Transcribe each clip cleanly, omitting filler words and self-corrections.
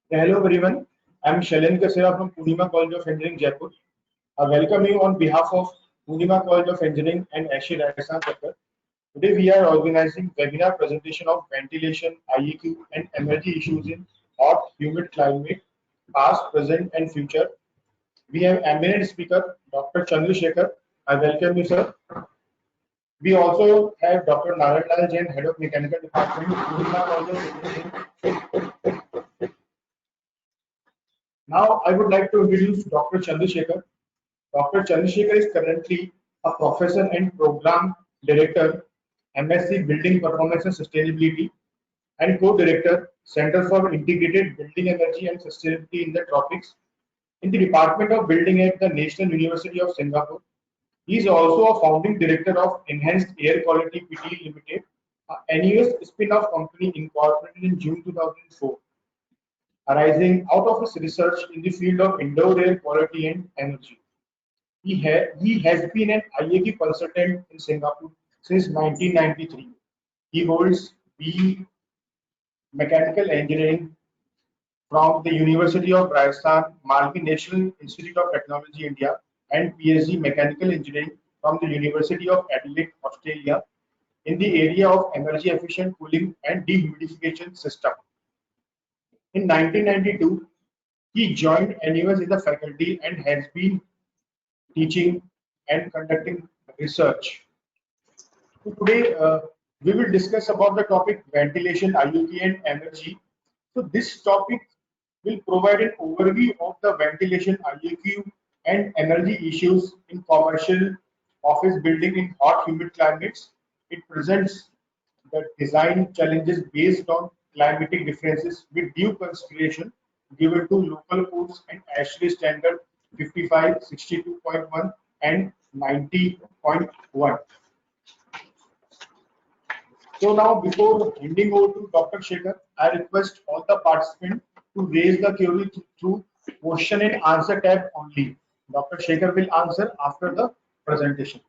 Hello everyone, I'm Shailen Kasera from Purnima College of Engineering, Jaipur. I welcome you on behalf of Purnima College of Engineering and ASHRAE Rajasthan Chapter. Today we are organizing webinar presentation of ventilation, IAQ and energy issues in hot, humid climate, past, present and future. We have eminent speaker Dr. Chandrasekhar. I welcome you, sir. We also have Dr. Narayan Lal Jain, Head of Mechanical Department, Purnima College of Engineering. Now, I would like to introduce Dr. Chandrasekhar. Dr. Chandrasekhar is currently a professor and program director, MSc Building Performance and Sustainability, and co-director, Center for Integrated Building Energy and Sustainability in the Tropics, in the Department of Building at the National University of Singapore. He is also a founding director of Enhanced Air Quality Pte. Limited, a NUS spin-off company incorporated in June 2004, arising out of his research in the field of indoor air quality and energy. He has been an IAQ consultant in Singapore since 1993. He holds BE Mechanical Engineering from the University of Rajasthan, Malvi National Institute of Technology, India, and PhD Mechanical Engineering from the University of Adelaide, Australia, in the area of energy efficient cooling and dehumidification system. In 1992, he joined NUS in the faculty and has been teaching and conducting research. So today we will discuss about the topic ventilation, IoT and energy. So this topic will provide an overview of the ventilation, IAQ and energy issues in commercial office building in hot humid climates. It presents the design challenges based on climatic differences with due consideration given to local codes and ASHRAE standard 55, 62.1 and 90.1. So now, before handing over to Dr. Shekhar, I request all the participants to raise the query through question and answer tab only. Dr. Shekhar will answer after the presentation.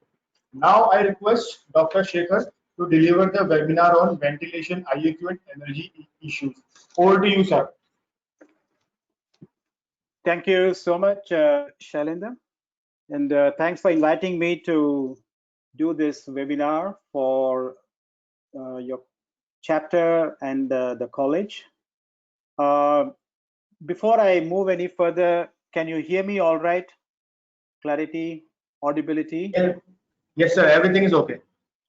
Now I request Dr. Shekhar to deliver the webinar on ventilation, IAQ and energy issues. Over to you, sir. Thank you so much, Shailendra, and thanks for inviting me to do this webinar for your chapter and the college. Before I move any further, can you hear me all right? Clarity, audibility? Yes, sir. Everything is okay.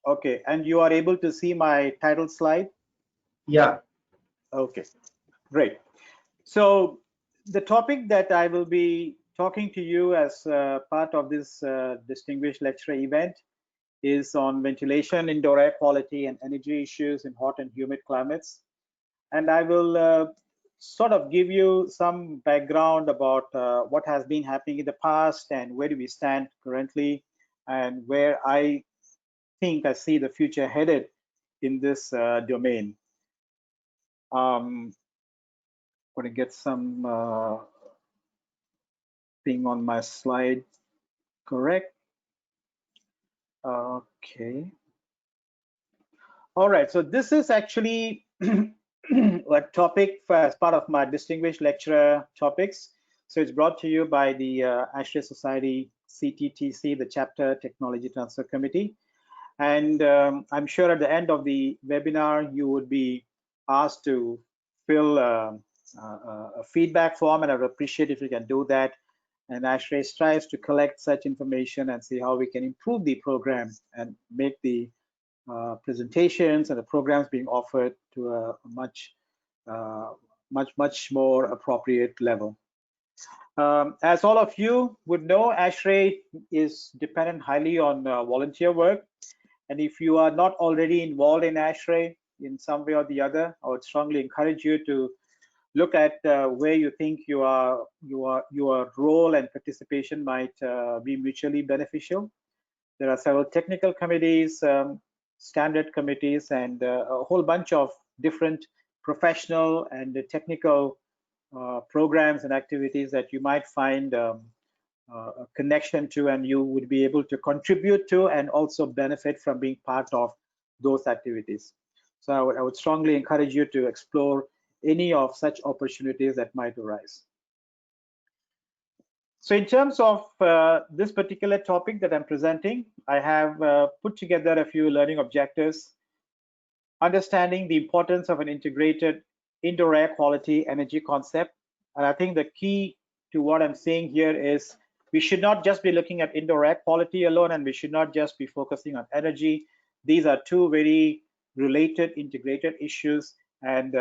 Okay, and you are able to see my title slide? Yeah. Okay, great. So the topic that I will be talking to you as part of this distinguished lecture event is on ventilation, indoor air quality, and energy issues in hot and humid climates. And I will sort of give you some background about what has been happening in the past and where do we stand currently and where I think I see the future headed in this domain. Going to get some thing on my slide correct. Okay. All right, so this is actually a topic as part of my distinguished lecturer topics. So it's brought to you by the ASHRAE Society CTTC, the Chapter Technology Transfer Committee. And I'm sure at the end of the webinar, you would be asked to fill a feedback form, and I would appreciate if you can do that. And ASHRAE strives to collect such information and see how we can improve the program and make the presentations and the programs being offered to a much more appropriate level. As all of you would know, ASHRAE is dependent highly on volunteer work. And if you are not already involved in ASHRAE in some way or the other, I would strongly encourage you to look at where you think your role and participation might be mutually beneficial. There are several technical committees, standard committees, and a whole bunch of different professional and technical programs and activities that you might find a connection to, and you would be able to contribute to and also benefit from being part of those activities. So I would strongly encourage you to explore any of such opportunities that might arise. So in terms of this particular topic that I'm presenting, I have put together a few learning objectives. Understanding the importance of an integrated indoor air quality energy concept. And I think the key to what I'm saying here is we should not just be looking at indoor air quality alone, and we should not just be focusing on energy. These are two very related, integrated issues, and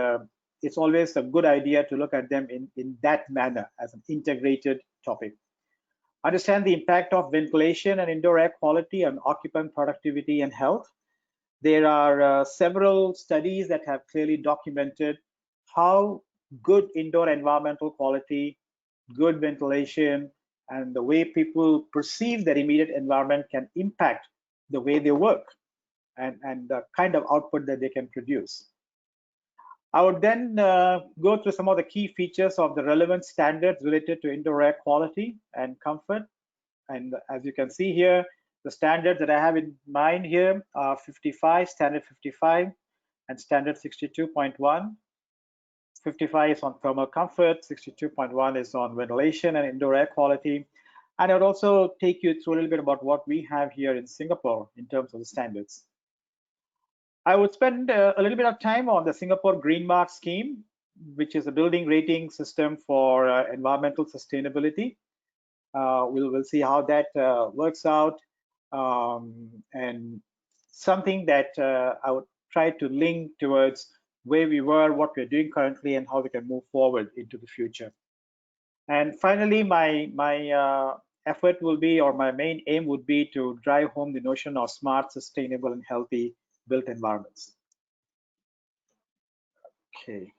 it's always a good idea to look at them in that manner as an integrated topic. Understand the impact of ventilation and indoor air quality on occupant productivity and health. There are several studies that have clearly documented how good indoor environmental quality, good ventilation, and the way people perceive their immediate environment can impact the way they work and the kind of output that they can produce. I would then go through some of the key features of the relevant standards related to indoor air quality and comfort. And as you can see here, the standards that I have in mind here are 55, standard 55, and standard 62.1. 55 is on thermal comfort, 62.1 is on ventilation and indoor air quality. And I'll also take you through a little bit about what we have here in Singapore in terms of the standards. I would spend a little bit of time on the Singapore Green Mark scheme, which is a building rating system for environmental sustainability. We'll see how that works out, and something that I would try to link towards where we were, what we're doing currently, and how we can move forward into the future. And finally, my effort will be, or my main aim would be, to drive home the notion of smart, sustainable, and healthy built environments. Okay.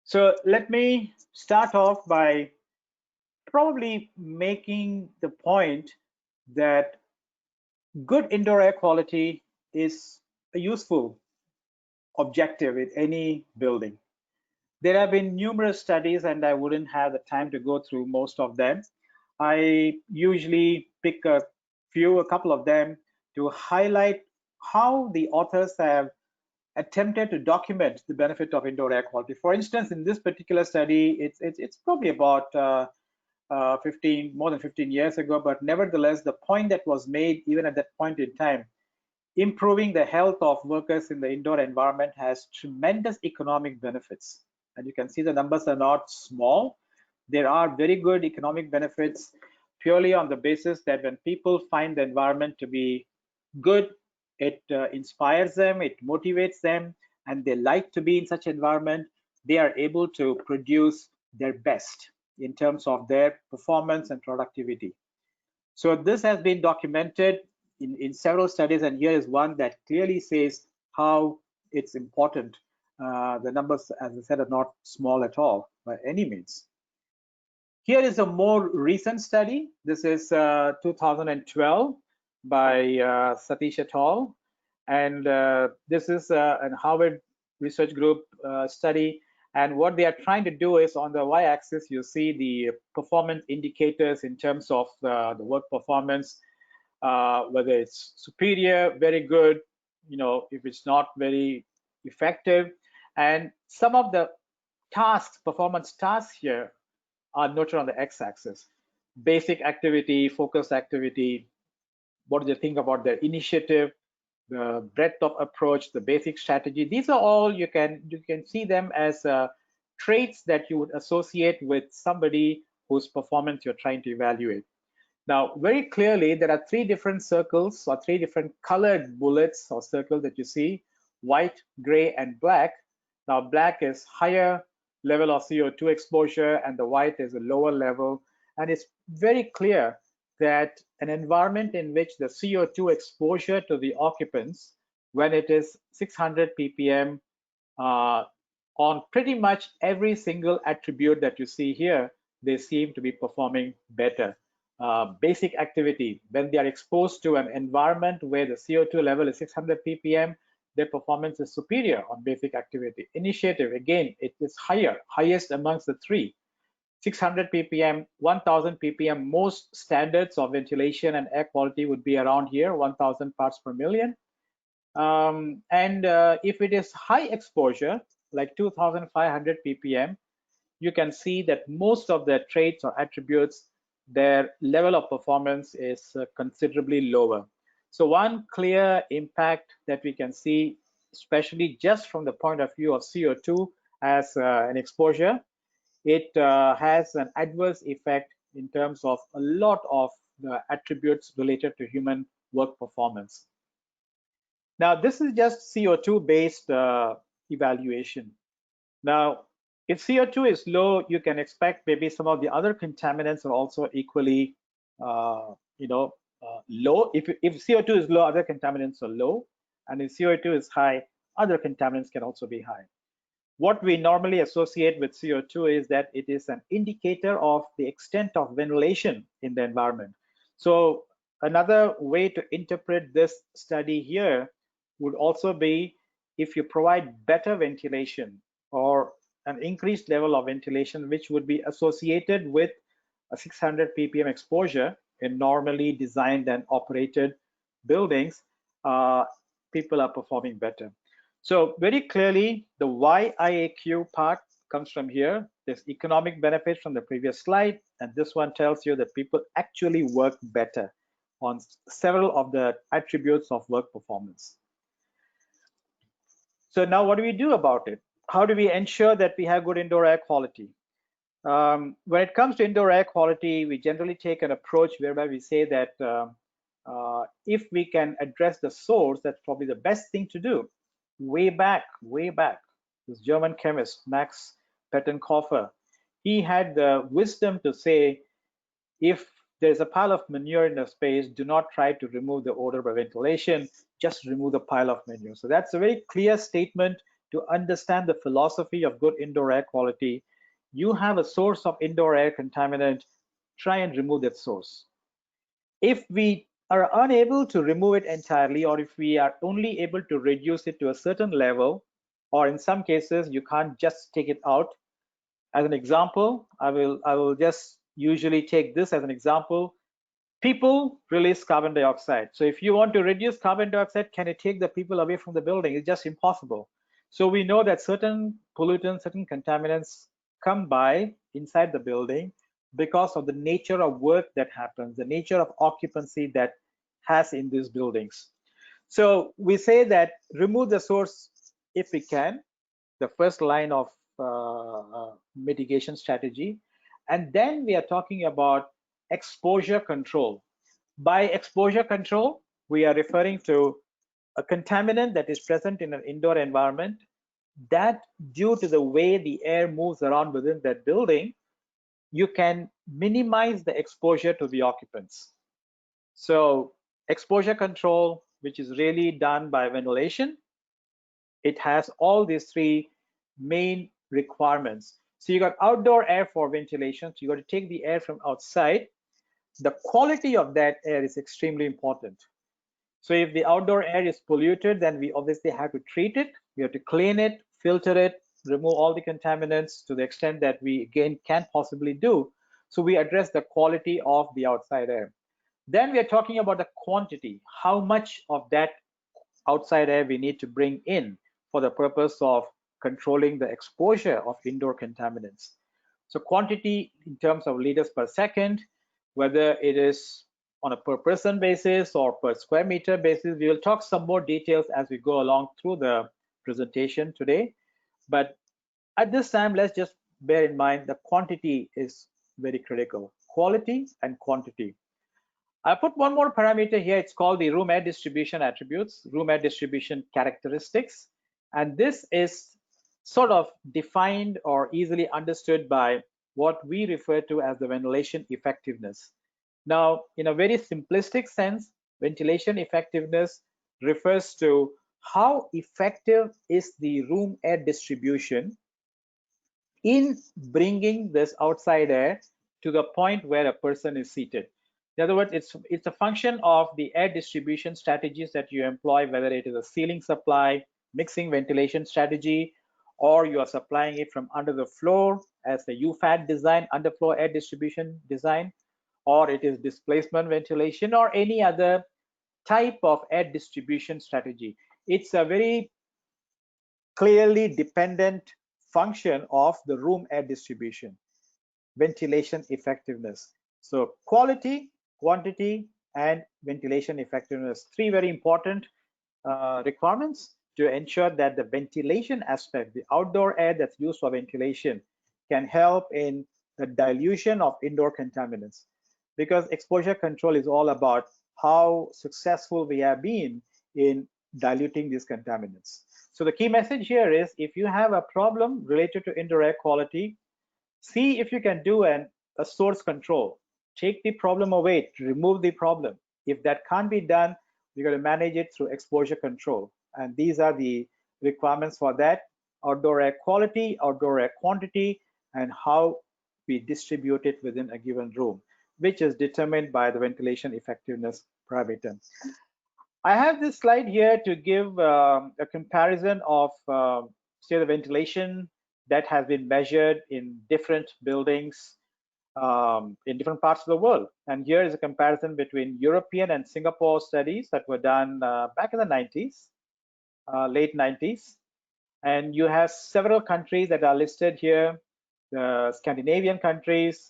So let me start off by probably making the point that good indoor air quality is a useful objective in any building. There have been numerous studies, and I wouldn't have the time to go through most of them. I usually pick a couple of them to highlight how the authors have attempted to document the benefit of indoor air quality. For instance, in this particular study, it's probably about more than 15 years ago, but nevertheless, the point that was made even at that point in time, improving the health of workers in the indoor environment has tremendous economic benefits. And you can see the numbers are not small. There are very good economic benefits purely on the basis that when people find the environment to be good, it inspires them, it motivates them, and they like to be in such environment, they are able to produce their best in terms of their performance and productivity. So this has been documented in several studies, and here is one that clearly says how it's important. The numbers, as I said, are not small at all by any means. Here is a more recent study. This is 2012 by Satish et al. And this is a Harvard Research Group study. And what they are trying to do is, on the y-axis, you see the performance indicators in terms of the work performance, whether it's superior, very good, if it's not very effective. And some of the tasks, performance tasks here, are noted on the x-axis. Basic activity, focused activity, what do they think about their initiative, the breadth of approach, the basic strategy. These are all, you can see them as traits that you would associate with somebody whose performance you're trying to evaluate. Now, very clearly, there are three different circles or three different colored bullets or circles that you see: white, gray, and black. Now, black is higher level of CO2 exposure, and the white is a lower level. And it's very clear that an environment in which the CO2 exposure to the occupants, when it is 600 ppm on pretty much every single attribute that you see here, they seem to be performing better. Basic activity, when they are exposed to an environment where the CO2 level is 600 ppm, their performance is superior on basic activity. Initiative, again, it is highest amongst the three. 600 ppm, 1000 ppm, most standards of ventilation and air quality would be around here, 1000 parts per million. If it is high exposure, like 2500 ppm, you can see that most of the traits or attributes, their level of performance is considerably lower. So one clear impact that we can see, especially just from the point of view of CO2 as an exposure, it has an adverse effect in terms of a lot of the attributes related to human work performance. Now, this is just CO2 based evaluation. Now, if CO2 is low, you can expect maybe some of the other contaminants are also equally, low. If CO2 is low, other contaminants are low, and if CO2 is high, other contaminants can also be high. What we normally associate with CO2 is that it is an indicator of the extent of ventilation in the environment. So another way to interpret this study here would also be if you provide better ventilation or an increased level of ventilation, which would be associated with a 600 ppm exposure in normally designed and operated buildings, people are performing better. So very clearly, the YIAQ part comes from here. There's economic benefit from the previous slide, and this one tells you that people actually work better on several of the attributes of work performance. So now what do we do about it? How do we ensure that we have good indoor air quality? When it comes to indoor air quality, we generally take an approach whereby we say that if we can address the source, that's probably the best thing to do. Way back, this German chemist, Max Pettenkofer, he had the wisdom to say, if there's a pile of manure in a space, do not try to remove the odor by ventilation, just remove the pile of manure. So that's a very clear statement to understand the philosophy of good indoor air quality. You have a source of indoor air contaminant, try and remove that source. If we are unable to remove it entirely, or if we are only able to reduce it to a certain level, or in some cases you can't just take it out. As an example, I will just usually take this as an example. People release carbon dioxide. So if you want to reduce carbon dioxide, can you take the people away from the building? It's just impossible. So we know that certain pollutants, certain contaminants come by inside the building because of the nature of work that happens, the nature of occupancy that has in these buildings. So we say that remove the source if we can, the first line of mitigation strategy. And then we are talking about exposure control. By exposure control, we are referring to a contaminant that is present in an indoor environment that, due to the way the air moves around within that building, you can minimize the exposure to the occupants. So exposure control, which is really done by ventilation, it has all these three main requirements. So you got outdoor air for ventilation, so you got to take the air from outside. The quality of that air is extremely important. So if the outdoor air is polluted, then we obviously have to treat it. We have to clean it, filter it, remove all the contaminants to the extent that we again can possibly do. So we address the quality of the outside air. Then we are talking about the quantity, how much of that outside air we need to bring in for the purpose of controlling the exposure of indoor contaminants. So quantity in terms of liters per second, whether it is on a per person basis or per square meter basis. We will talk some more details as we go along through the presentation today. But at this time, let's just bear in mind the quantity is very critical. Quality and quantity. I put one more parameter here. It's called the room air distribution attributes, room air distribution characteristics. And this is sort of defined or easily understood by what we refer to as the ventilation effectiveness. Now, in a very simplistic sense, ventilation effectiveness refers to how effective is the room air distribution in bringing this outside air to the point where a person is seated. In other words, it's a function of the air distribution strategies that you employ, whether it is a ceiling supply, mixing ventilation strategy, or you are supplying it from under the floor as the UFAD design, underfloor air distribution design, or it is displacement ventilation or any other type of air distribution strategy. It's a very clearly dependent function of the room air distribution, ventilation effectiveness. So quality, quantity, and ventilation effectiveness, three very important requirements to ensure that the ventilation aspect, the outdoor air that's used for ventilation, can help in the dilution of indoor contaminants. Because exposure control is all about how successful we have been in diluting these contaminants. So the key message here is, if you have a problem related to indoor air quality, see if you can do a source control. Take the problem away, remove the problem. If that can't be done, you're going to manage it through exposure control. And these are the requirements for that: outdoor air quality, outdoor air quantity, and how we distribute it within a given room, which is determined by the ventilation effectiveness parameter. I have this slide here to give a comparison of say the ventilation that has been measured in different buildings in different parts of the world. And here is a comparison between European and Singapore studies that were done back in the 90s, late 90s. And you have several countries that are listed here: the Scandinavian countries,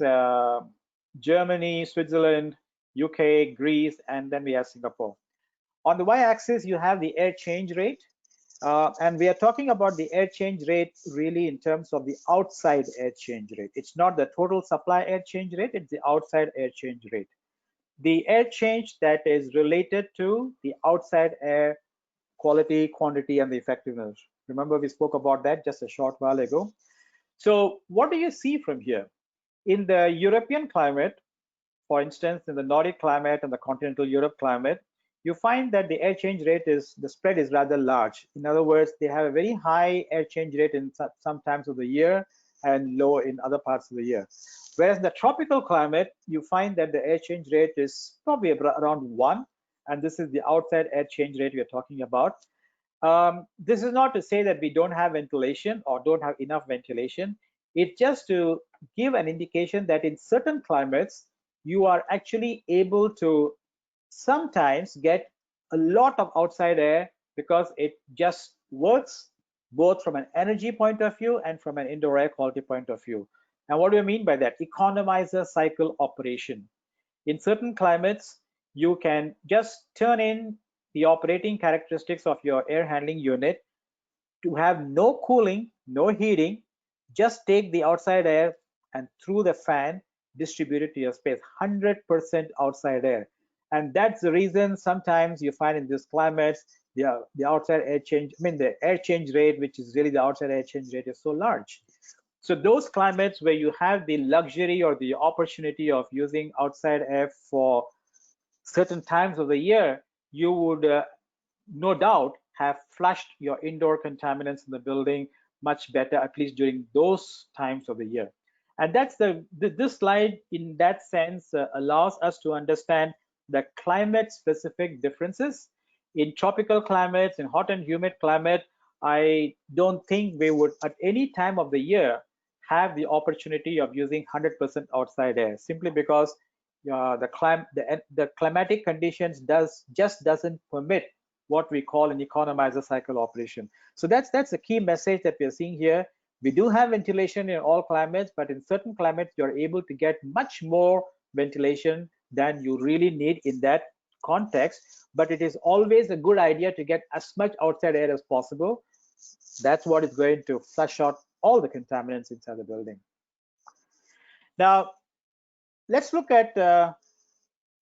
Germany, Switzerland, UK, Greece, and then we have Singapore. On the y-axis, you have the air change rate. And we are talking about the air change rate really in terms of the outside air change rate. It's not the total supply air change rate, it's the outside air change rate. The air change that is related to the outside air quality, quantity, and the effectiveness. Remember, we spoke about that just a short while ago. So what do you see from here? In the European climate, for instance, in the Nordic climate and the continental Europe climate, you find that the air change rate the spread is rather large. In other words, they have a very high air change rate in some times of the year and low in other parts of the year. Whereas in the tropical climate, you find that the air change rate is probably around 1, and this is the outside air change rate we are talking about. This is not to say that we don't have ventilation or don't have enough ventilation. It's just to give an indication that in certain climates, you are actually able to sometimes get a lot of outside air because it just works both from an energy point of view and from an indoor air quality point of view. And what do I mean by that? Economizer cycle operation. In certain climates, you can just turn in the operating characteristics of your air handling unit to have no cooling, no heating, just take the outside air and through the fan distribute it to your space, 100% outside air. And that's the reason sometimes you find in these climates, the outside air change, the air change rate, which is really the outside air change rate, is so large. So those climates where you have the luxury or the opportunity of using outside air for certain times of the year, you would no doubt have flushed your indoor contaminants in the building much better, at least during those times of the year. And that's this slide in that sense allows us to understand the climate specific differences. In tropical climates, in hot and humid climate, I don't think we would at any time of the year have the opportunity of using 100% outside air, simply because the climatic conditions doesn't permit what we call an economizer cycle operation. So that's the key message that we're seeing here. We do have ventilation in all climates, but in certain climates, you're able to get much more ventilation than you really need in that context. But it is always a good idea to get as much outside air as possible. That's what is going to flush out all the contaminants inside the building. Now, let's look at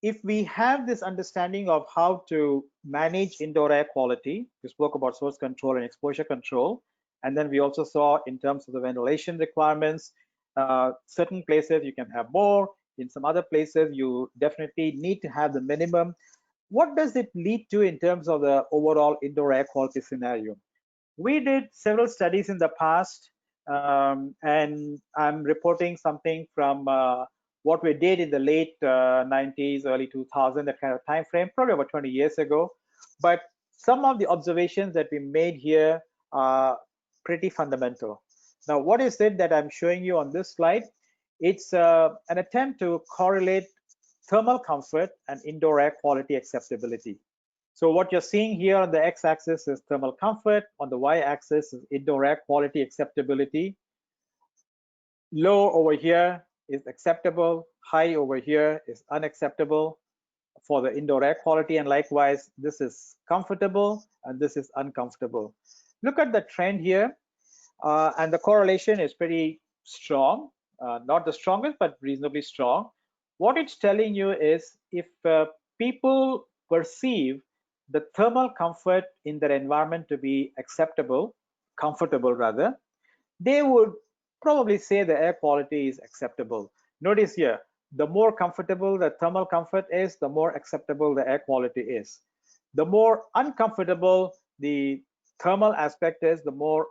if we have this understanding of how to manage indoor air quality. We spoke about source control and exposure control. And then we also saw in terms of the ventilation requirements, certain places you can have more. In some other places, you definitely need to have the minimum. What does it lead to in terms of the overall indoor air quality scenario? We did several studies in the past, and I'm reporting something from what we did in the late 90s, early 2000, that kind of time frame, probably about 20 years ago. But some of the observations that we made here are pretty fundamental. Now, what is it that I'm showing you on this slide? It's an attempt to correlate thermal comfort and indoor air quality acceptability. So what you're seeing here on the x-axis is thermal comfort, on the y-axis is indoor air quality acceptability. Low over here is acceptable, high over here is unacceptable for the indoor air quality, and likewise this is comfortable and this is uncomfortable. Look at the trend here, and the correlation is pretty strong, not the strongest but reasonably strong. What it's telling you is if people perceive the thermal comfort in their environment to be acceptable, comfortable rather, they would probably say the air quality is acceptable. Notice here, the more comfortable the thermal comfort is, the more acceptable the air quality is. The more uncomfortable the thermal aspect is, the more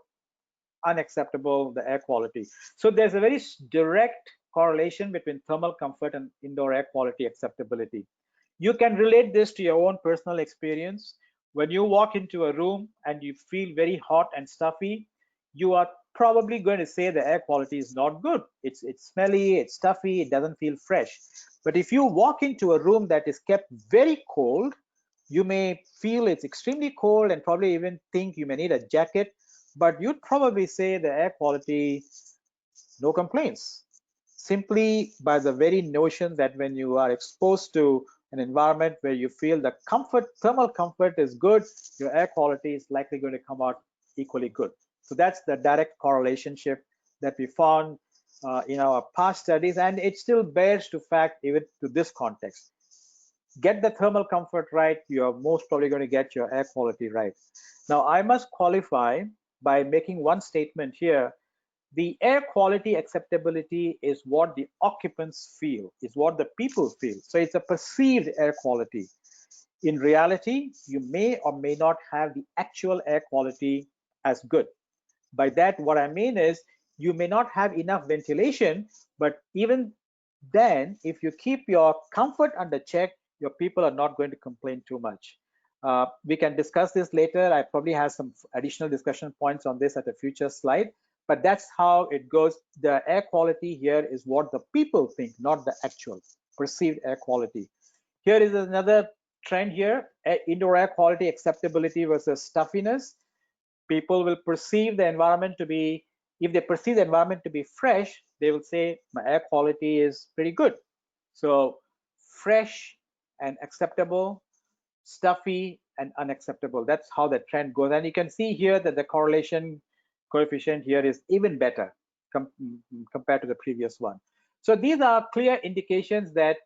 unacceptable the air quality. So there's a very direct correlation between thermal comfort and indoor air quality acceptability. You can relate this to your own personal experience. When you walk into a room and you feel very hot and stuffy, you are probably going to say the air quality is not good. It's smelly, it's stuffy, it doesn't feel fresh. But if you walk into a room that is kept very cold, you may feel it's extremely cold and probably even think you may need a jacket, but you'd probably say the air quality, no complaints, simply by the very notion that when you are exposed to an environment where you feel the comfort, thermal comfort is good, your air quality is likely going to come out equally good. So that's the direct correlation that we found in our past studies, and it still bears to fact even to this context. Get the thermal comfort right, you're most probably going to get your air quality right. Now, I must qualify by making one statement here. The air quality acceptability is what the occupants feel, is what the people feel. So it's a perceived air quality. In reality, you may or may not have the actual air quality as good. By that, what I mean is you may not have enough ventilation, but even then, if you keep your comfort under check, your people are not going to complain too much. We can discuss this later. I probably have some additional discussion points on this at a future slide, but that's how it goes. The air quality here is what the people think, not the actual perceived air quality. Here is another trend here, indoor air quality acceptability versus stuffiness. People will perceive the environment to be, if they perceive the environment to be fresh, they will say my air quality is pretty good. So fresh and acceptable, stuffy and unacceptable. That's how the trend goes. And you can see here that the correlation coefficient here is even better compared to the previous one. So these are clear indications that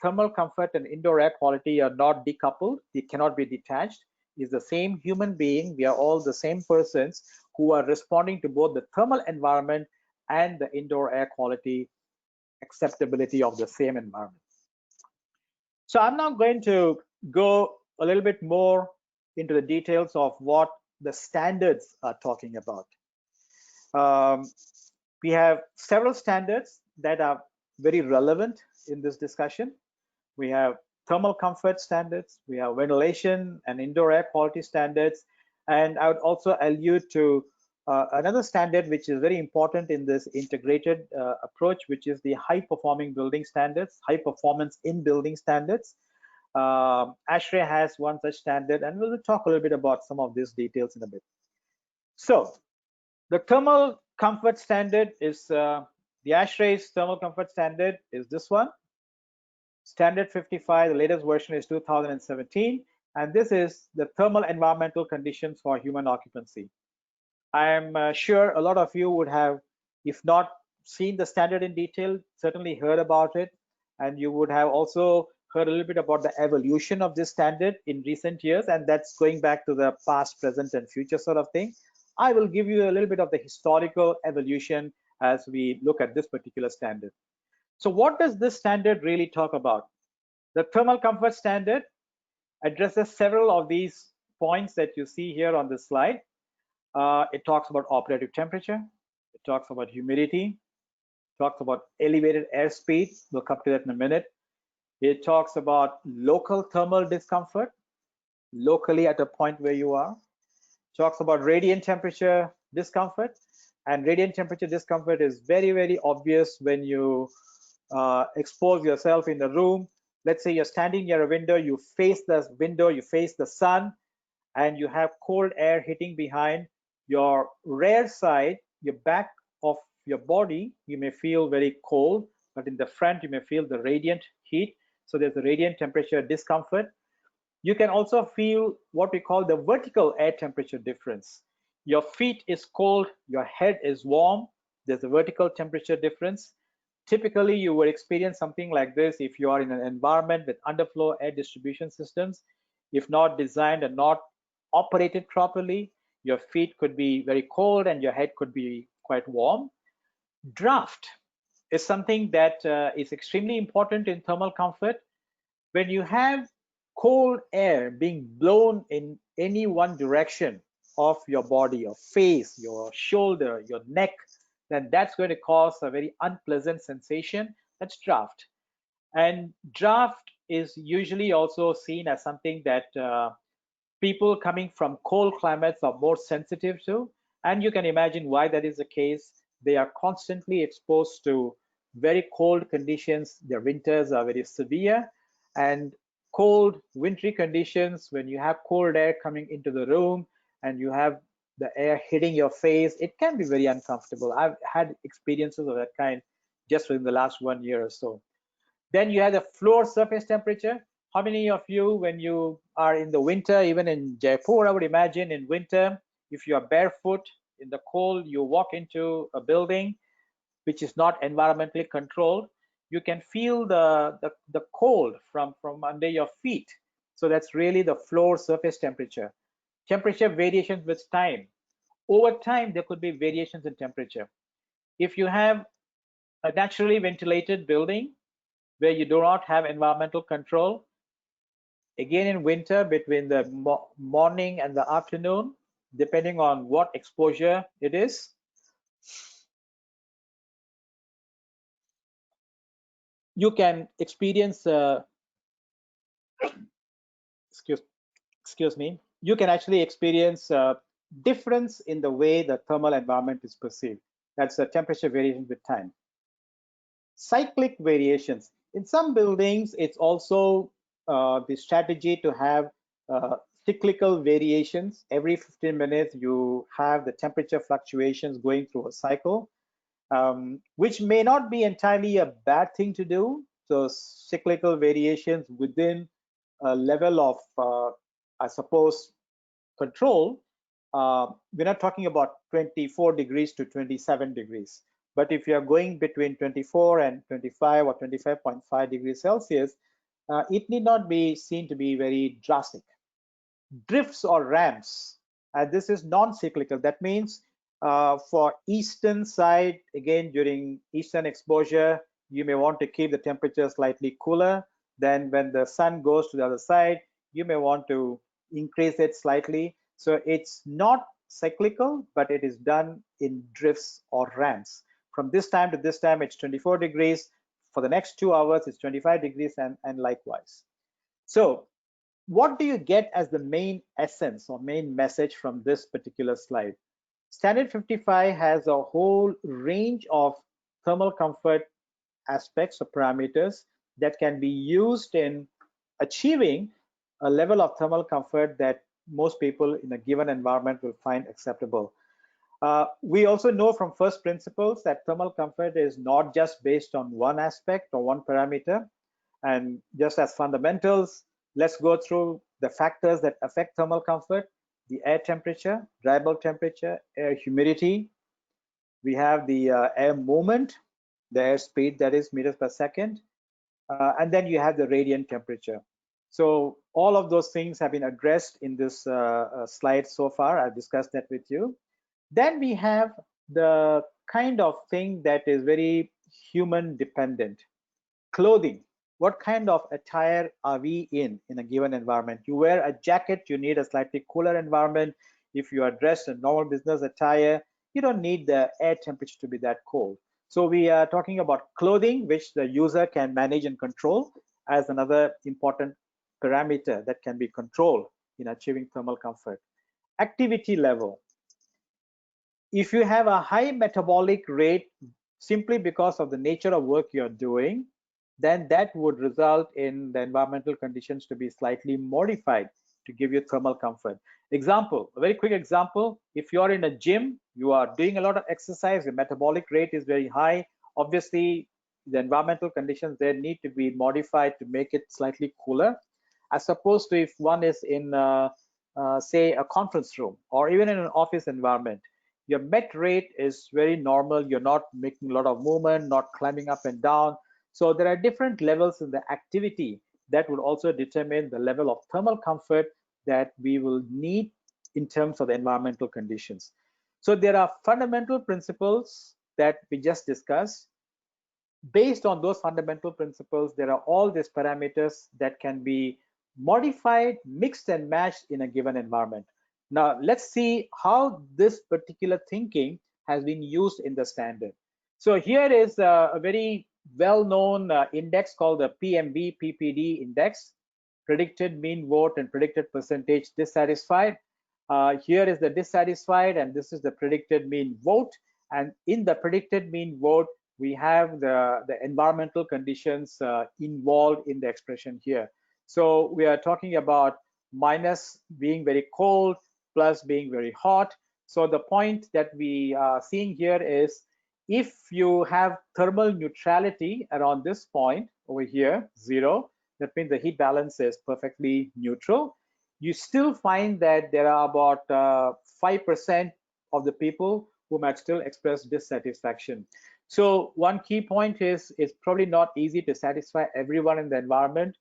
thermal comfort and indoor air quality are not decoupled. They cannot be detached. It's the same human being. We are all the same persons who are responding to both the thermal environment and the indoor air quality acceptability of the same environment. So I'm now going to go a little bit more into the details of what the standards are talking about. We have several standards that are very relevant in this discussion. We have thermal comfort standards, we have ventilation and indoor air quality standards, and I would also allude to another standard which is very important in this integrated approach, which is the high performing building standards, high performance in building standards. ASHRAE has one such standard, and we'll talk a little bit about some of these details in a bit. So the thermal comfort standard is the ASHRAE's thermal comfort standard is this one. Standard 55, the latest version is 2017, and this is the thermal environmental conditions for human occupancy. I am sure a lot of you would have, if not seen the standard in detail, certainly heard about it, and you would have also heard a little bit about the evolution of this standard in recent years, and that's going back to the past, present, and future sort of thing. I will give you a little bit of the historical evolution as we look at this particular standard. So what does this standard really talk about? The thermal comfort standard addresses several of these points that you see here on this slide. It talks about operative temperature, it talks about humidity, it talks about elevated airspeed, we'll come to that in a minute. It talks about local thermal discomfort, locally at a point where you are. It talks about radiant temperature discomfort, and radiant temperature discomfort is very, very obvious when you expose yourself in the room. let's say you're standing near a window, you face the window, you face the sun, and you have cold air hitting behind your rear side, your back of your body, you may feel very cold, but in the front, you may feel the radiant heat. So there's a radiant temperature discomfort. You can also feel what we call the vertical air temperature difference. Your feet is cold, your head is warm. There's a vertical temperature difference. Typically, you would experience something like this if you are in an environment with underflow air distribution systems. If not designed and not operated properly, your feet could be very cold and your head could be quite warm. Draft is something that is extremely important in thermal comfort. When you have cold air being blown in any one direction of your body, your face, your shoulder, your neck, then that's going to cause a very unpleasant sensation. That's draft. And draft is usually also seen as something that people coming from cold climates are more sensitive to. And you can imagine why that is the case. They are constantly exposed to very cold conditions. Their winters are very severe, and cold wintry conditions, when you have cold air coming into the room and you have the air hitting your face, it can be very uncomfortable. I've had experiences of that kind just within the last 1 year or so. Then you have the floor surface temperature. How many of you, when you are in the winter, even in Jaipur, I would imagine in winter, if you are barefoot in the cold, you walk into a building which is not environmentally controlled, you can feel the cold from under your feet. So that's really the floor surface temperature. Temperature variations with time. Over time, there could be variations in temperature. If you have a naturally ventilated building where you do not have environmental control, again in winter between the morning and the afternoon, depending on what exposure it is, you can experience excuse me, you can actually experience difference in the way the thermal environment is perceived. That's the temperature variation with time. Cyclic variations. In some buildings, it's also the strategy to have cyclical variations. Every 15 minutes, you have the temperature fluctuations going through a cycle, which may not be entirely a bad thing to do. So cyclical variations within a level of, I suppose, control. We're not talking about 24 degrees to 27 degrees. But if you're going between 24 and 25 or 25.5 degrees Celsius, it need not be seen to be very drastic. Drifts or ramps, and this is non-cyclical. That means for eastern side, again, during eastern exposure, you may want to keep the temperature slightly cooler. Then when the sun goes to the other side, you may want to increase it slightly. So it's not cyclical, but it is done in drifts or ramps. From this time to this time, it's 24 degrees. For the next 2 hours, it's 25 degrees and likewise. So what do you get as the main essence or main message from this particular slide? Standard 55 has a whole range of thermal comfort aspects or parameters that can be used in achieving a level of thermal comfort that most people in a given environment will find acceptable. We also know from first principles that thermal comfort is not just based on one aspect or one parameter. And just as fundamentals, let's go through the factors that affect thermal comfort: the air temperature, dry bulb temperature, air humidity. We have the air movement, the air speed, that is meters per second. And then you have the radiant temperature. So all of those things have been addressed in this slide so far. I've discussed that with you. Then we have the kind of thing that is very human dependent. Clothing. What kind of attire are we in a given environment? You wear a jacket, you need a slightly cooler environment. If you are dressed in normal business attire, you don't need the air temperature to be that cold. So we are talking about clothing, which the user can manage and control as another important parameter that can be controlled in achieving thermal comfort. Activity level. If you have a high metabolic rate simply because of the nature of work you're doing, then that would result in the environmental conditions to be slightly modified to give you thermal comfort. Example, a very quick example, if you're in a gym, you are doing a lot of exercise, your metabolic rate is very high, obviously the environmental conditions there need to be modified to make it slightly cooler, as opposed to if one is in say a conference room or even in an office environment. Your met rate is very normal, you're not making a lot of movement, not climbing up and down. So there are different levels in the activity that would also determine the level of thermal comfort that we will need in terms of the environmental conditions. So there are fundamental principles that we just discussed. Based on those fundamental principles, there are all these parameters that can be modified, mixed and matched in a given environment. Now, let's see how this particular thinking has been used in the standard. So here is a very well-known index called the PMV-PPD index, predicted mean vote and predicted percentage dissatisfied. Here is the dissatisfied, and this is the predicted mean vote. And in the predicted mean vote, we have the environmental conditions involved in the expression here. So we are talking about minus being very cold, plus being very hot. So the point that we are seeing here is if you have thermal neutrality around this point over here, 0, that means the heat balance is perfectly neutral. You still find that there are about 5% of the people who might still express dissatisfaction. So one key point is it's probably not easy to satisfy everyone in the environment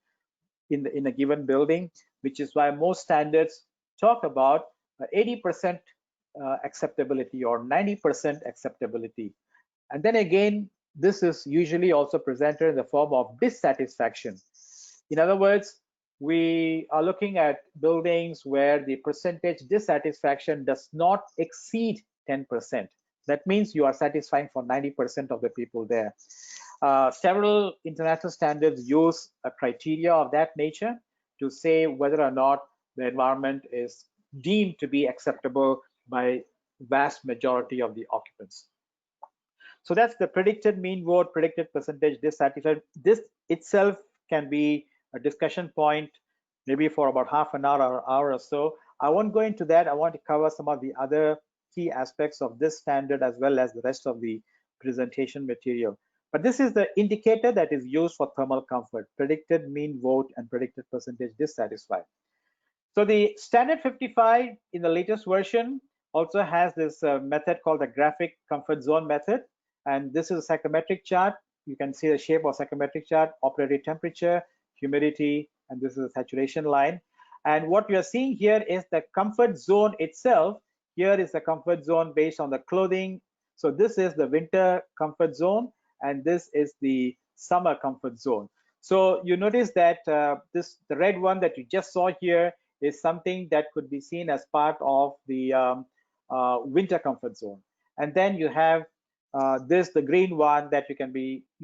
in a given building, which is why most standards talk about 80% acceptability or 90% acceptability. And then again, this is usually also presented in the form of dissatisfaction. In other words, we are looking at buildings where the percentage dissatisfaction does not exceed 10%. That means you are satisfying for 90% of the people there. Several international standards use a criteria of that nature to say whether or not the environment is deemed to be acceptable by vast majority of the occupants. So that's the predicted mean vote, predicted percentage dissatisfied. This itself can be a discussion point, maybe for about half an hour or hour or so. I won't go into that. I want to cover some of the other key aspects of this standard as well as the rest of the presentation material. But this is the indicator that is used for thermal comfort, predicted mean vote and predicted percentage dissatisfied. So the standard 55 in the latest version also has this method called the graphic comfort zone method. And this is a psychrometric chart. You can see the shape of psychrometric chart, operating temperature, humidity, and this is a saturation line. And what we are seeing here is the comfort zone itself. Here is the comfort zone based on the clothing. So this is the winter comfort zone, and this is the summer comfort zone. So you notice that the red one that you just saw here is something that could be seen as part of the winter comfort zone. And then you have the green one that you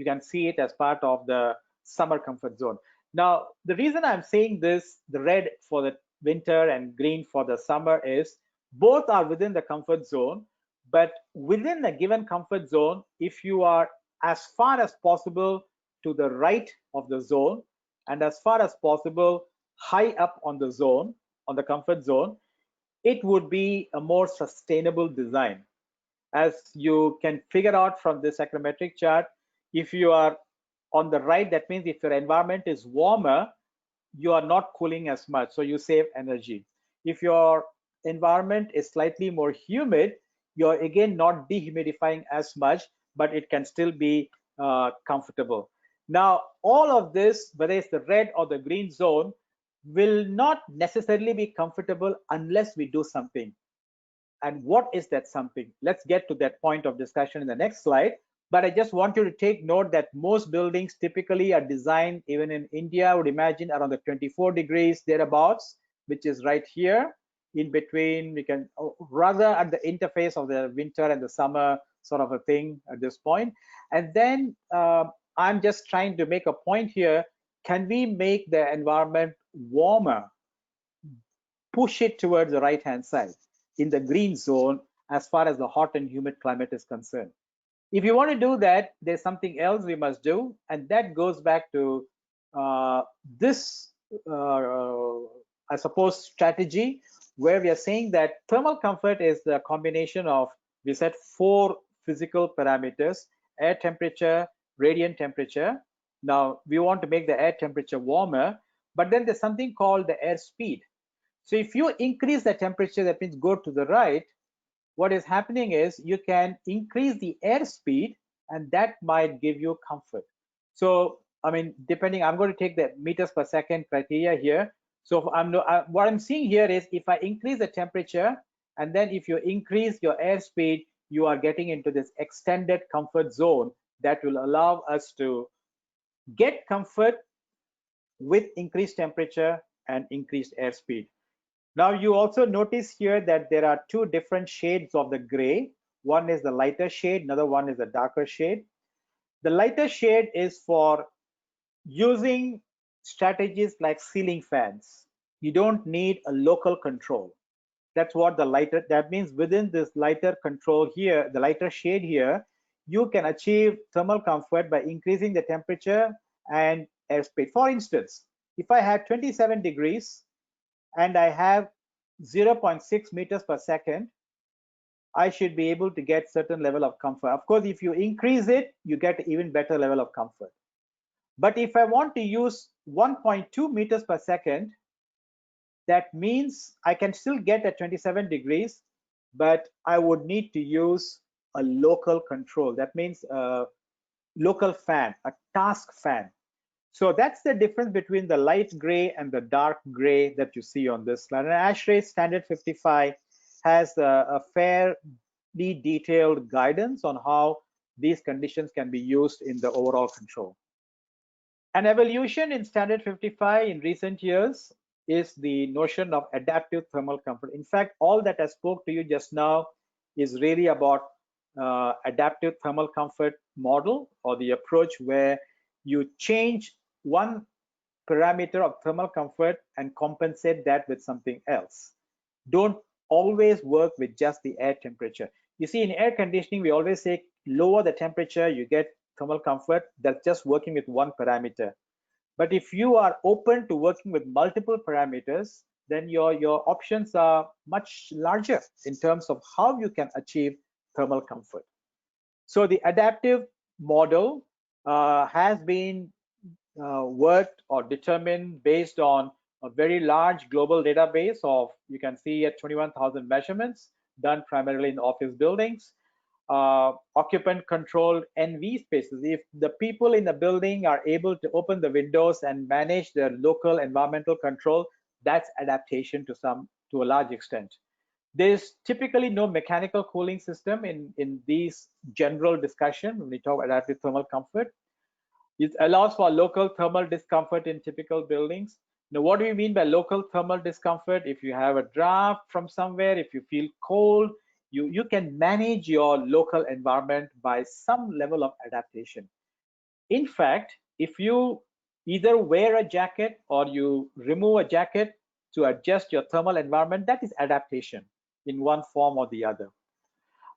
can see it as part of the summer comfort zone. Now, the reason I'm saying this, the red for the winter and green for the summer, is both are within the comfort zone, but within a given comfort zone, if you are as far as possible to the right of the zone and as far as possible high up on the zone, on the comfort zone, it would be a more sustainable design. As you can figure out from this psychrometric chart, if you are on the right, that means if your environment is warmer, you are not cooling as much, so you save energy. If your environment is slightly more humid, you're again not dehumidifying as much, but it can still be comfortable. Now, all of this, whether it's the red or the green zone, will not necessarily be comfortable unless we do something. And what is that something? Let's get to that point of discussion in the next slide. But I just want you to take note that most buildings typically are designed, even in India, I would imagine around the 24 degrees thereabouts, which is right here in between. We can rather at the interface of the winter and the summer sort of a thing at this point. And then I'm just trying to make a point here. Can we make the environment warmer? Push it towards the right-hand side in the green zone as far as the hot and humid climate is concerned. If you want to do that, there's something else we must do, and that goes back to this, I suppose, strategy, where we are saying that thermal comfort is the combination of, we said, 4 physical parameters: air temperature, radiant temperature. Now, we want to make the air temperature warmer, but then there's something called the air speed. So if you increase the temperature, that means go to the right, what is happening is you can increase the airspeed, and that might give you comfort. So, I mean, depending, I'm going to take the meters per second criteria here. So what I'm seeing here is if I increase the temperature, and then if you increase your airspeed, you are getting into this extended comfort zone that will allow us to get comfort with increased temperature and increased airspeed. Now you also notice here that there are 2 different shades of the gray. One is the lighter shade, another one is the darker shade. The lighter shade is for using strategies like ceiling fans. You don't need a local control. That's what the lighter, that means within this lighter control here, the lighter shade here, you can achieve thermal comfort by increasing the temperature and airspeed. For instance, if I have 27 degrees and I have 0.6 meters per second, I should be able to get certain level of comfort. Of course, if you increase it, you get even better level of comfort. But if I want to use 1.2 meters per second, that means I can still get at 27 degrees, but I would need to use a local control. That means a local fan, a task fan. So that's the difference between the light gray and the dark gray that you see on this slide. And ASHRAE standard 55 has a fairly detailed guidance on how these conditions can be used in the overall control. An evolution in standard 55 in recent years is the notion of adaptive thermal comfort. In fact, all that I spoke to you just now is really about adaptive thermal comfort model, or the approach where you change one parameter of thermal comfort and compensate that with something else. Don't always work with just the air temperature. You see, in air conditioning, we always say lower the temperature, you get thermal comfort. That's just working with one parameter. But if you are open to working with multiple parameters, then your options are much larger in terms of how you can achieve thermal comfort. So the adaptive model has been worked or determined based on a very large global database of, you can see at 21,000 measurements done primarily in office buildings. Occupant controlled NV spaces. If the people in the building are able to open the windows and manage their local environmental control, that's adaptation to a large extent. There's typically no mechanical cooling system in these general discussion when we talk adaptive thermal comfort. It allows for local thermal discomfort in typical buildings. Now, what do we mean by local thermal discomfort? If you have a draft from somewhere, if you feel cold, you can manage your local environment by some level of adaptation. In fact, if you either wear a jacket or you remove a jacket to adjust your thermal environment, that is adaptation in one form or the other.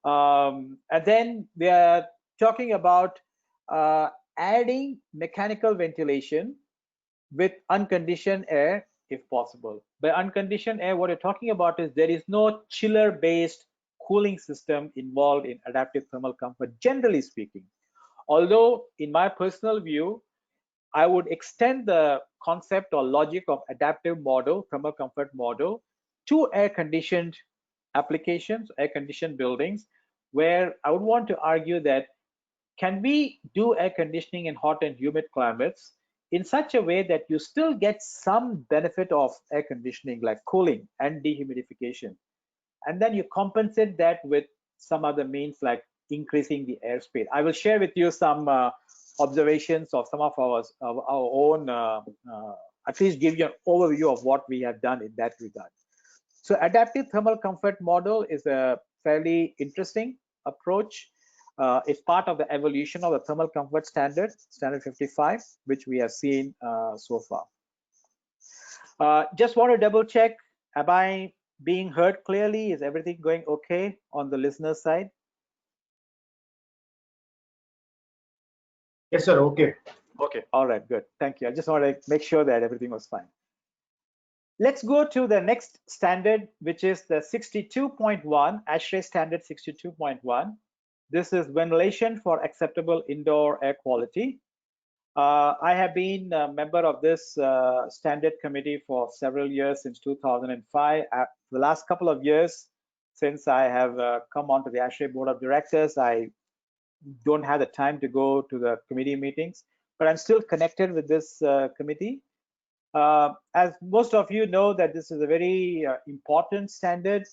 And then we are talking about adding mechanical ventilation with unconditioned air if possible. By unconditioned air, what you're talking about is there is no chiller-based cooling system involved in adaptive thermal comfort, generally speaking. Although, in my personal view, I would extend the concept or logic of adaptive model, thermal comfort model, to air-conditioned applications, air-conditioned buildings, where I would want to argue that can we do air conditioning in hot and humid climates in such a way that you still get some benefit of air conditioning like cooling and dehumidification, and then you compensate that with some other means like increasing the airspeed. I will share with you some observations of some of our own, at least give you an overview of what we have done in that regard. So adaptive thermal comfort model is a fairly interesting approach. It's part of the evolution of the thermal comfort standard, standard 55, which we have seen so far. Just want to double check, am I being heard clearly? Is everything going okay on the listener side? Yes, sir. Okay. Okay, all right, good. Thank you. I just wanted to make sure that everything was fine. Let's go to the next standard, which is the 62.1, ASHRAE standard 62.1. This is ventilation for acceptable indoor air quality. I have been a member of this standard committee for several years, since 2005. The last couple of years, since I have come onto the ASHRAE board of directors, I don't have the time to go to the committee meetings, but I'm still connected with this committee. As most of you know, that this is a very important standard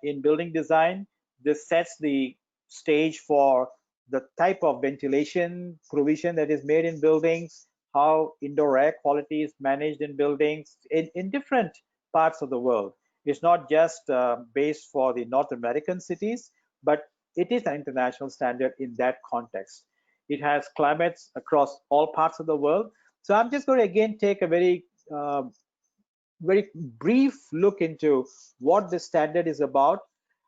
in building design. This sets the stage for the type of ventilation provision that is made in buildings, how indoor air quality is managed in buildings in different parts of the world. It's not just based for the North American cities, but it is an international standard in that context. It has climates across all parts of the world. So I'm just going to again take a very brief look into what this standard is about.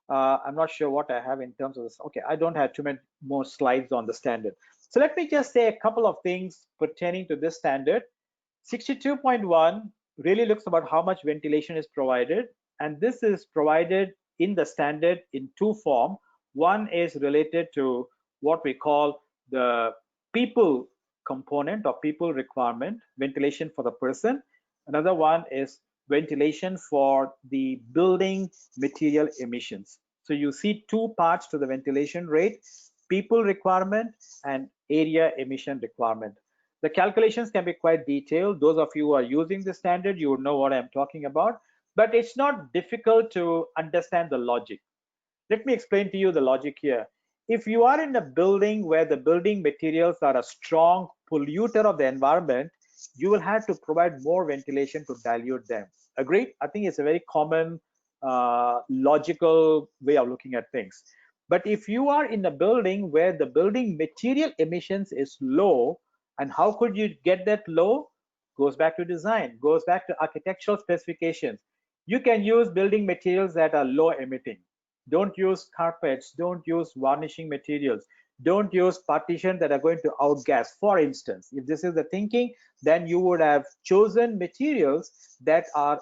I'm not sure what I have in terms of this. Okay, I don't have too many more slides on the standard. So let me just say a couple of things pertaining to this standard. 62.1 really looks about how much ventilation is provided, and this is provided in the standard in two forms. One is related to what we call the people component or people requirement, ventilation for the person. Another one is ventilation for the building material emissions. So you see two parts to the ventilation rate: people requirement and area emission requirement. The calculations can be quite detailed. Those of you who are using the standard, you would know what I'm talking about, but it's not difficult to understand the logic. Let me explain to you the logic here. If you are in a building where the building materials are a strong polluter of the environment, you will have to provide more ventilation to dilute them. Agreed? I think it's a very common logical way of looking at things. But if you are in a building where the building material emissions is low, and how could you get that low? Goes back to design, goes back to architectural specifications. You can use building materials that are low emitting. Don't use carpets, don't use varnishing materials, don't use partitions that are going to outgas. For instance, if this is the thinking, then you would have chosen materials that are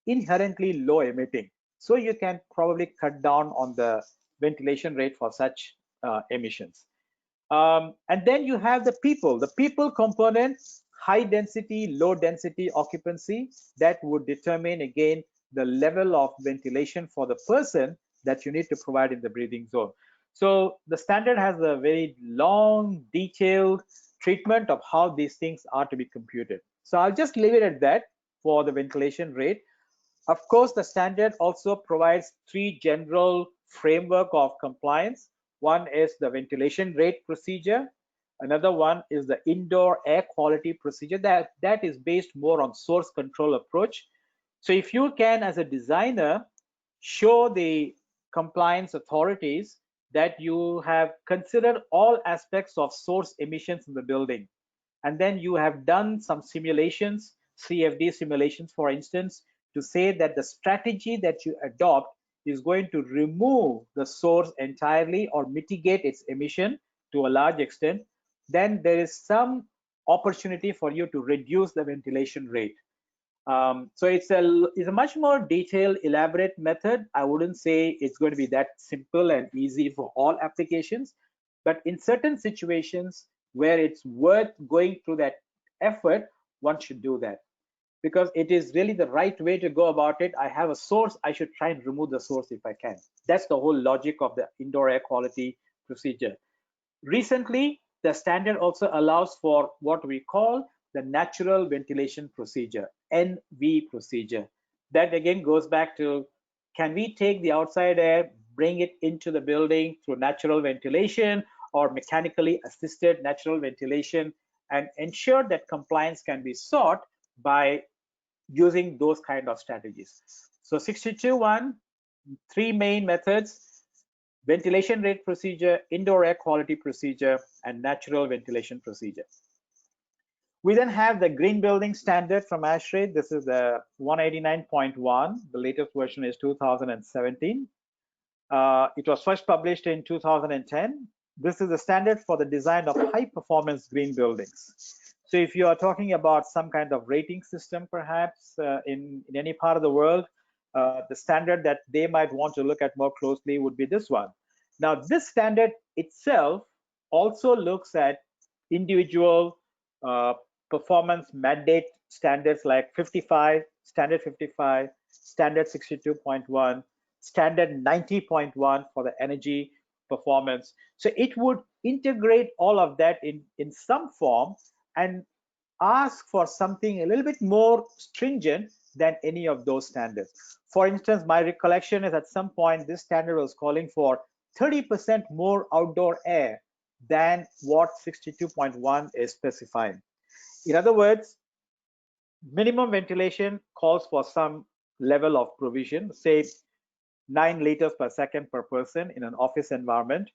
inherently low emitting. So you can probably cut down on the ventilation rate for such emissions. And then you have the people component, high density, low density occupancy, that would determine again the level of ventilation for the person that you need to provide in the breathing zone. So the standard has a very long, detailed treatment of how these things are to be computed. So I'll just leave it at that for the ventilation rate. Of course, the standard also provides three general framework of compliance. One is the ventilation rate procedure. Another one is the indoor air quality procedure. That is based more on source control approach. So if you can, as a designer, show the compliance authorities that you have considered all aspects of source emissions in the building, and then you have done some simulations, CFD simulations, for instance, to say that the strategy that you adopt is going to remove the source entirely or mitigate its emission to a large extent, then there is some opportunity for you to reduce the ventilation rate. So it's a much more detailed, elaborate method. I wouldn't say it's going to be that simple and easy for all applications, but in certain situations where it's worth going through that effort, one should do that, because it is really the right way to go about it. I have a source, I should try and remove the source if I can. That's the whole logic of the indoor air quality procedure. Recently, the standard also allows for what we call the natural ventilation procedure, NV procedure. That again goes back to, can we take the outside air, bring it into the building through natural ventilation or mechanically assisted natural ventilation, and ensure that compliance can be sought by using those kind of strategies. So 62.1, three main methods: ventilation rate procedure, indoor air quality procedure, and natural ventilation procedure. We then have the green building standard from ASHRAE. This is the 189.1. The latest version is 2017. It was first published in 2010. This is the standard for the design of high performance green buildings. So if you are talking about some kind of rating system, perhaps in any part of the world, the standard that they might want to look at more closely would be this one. Now, this standard itself also looks at individual performance mandate standards like 55, standard 55, standard 62.1, standard 90.1 for the energy performance. So it would integrate all of that in some form and ask for something a little bit more stringent than any of those standards. For instance, my recollection is at some point this standard was calling for 30% more outdoor air than what 62.1 is specifying. In other words, minimum ventilation calls for some level of provision, say 9 liters per second per person in an office environment.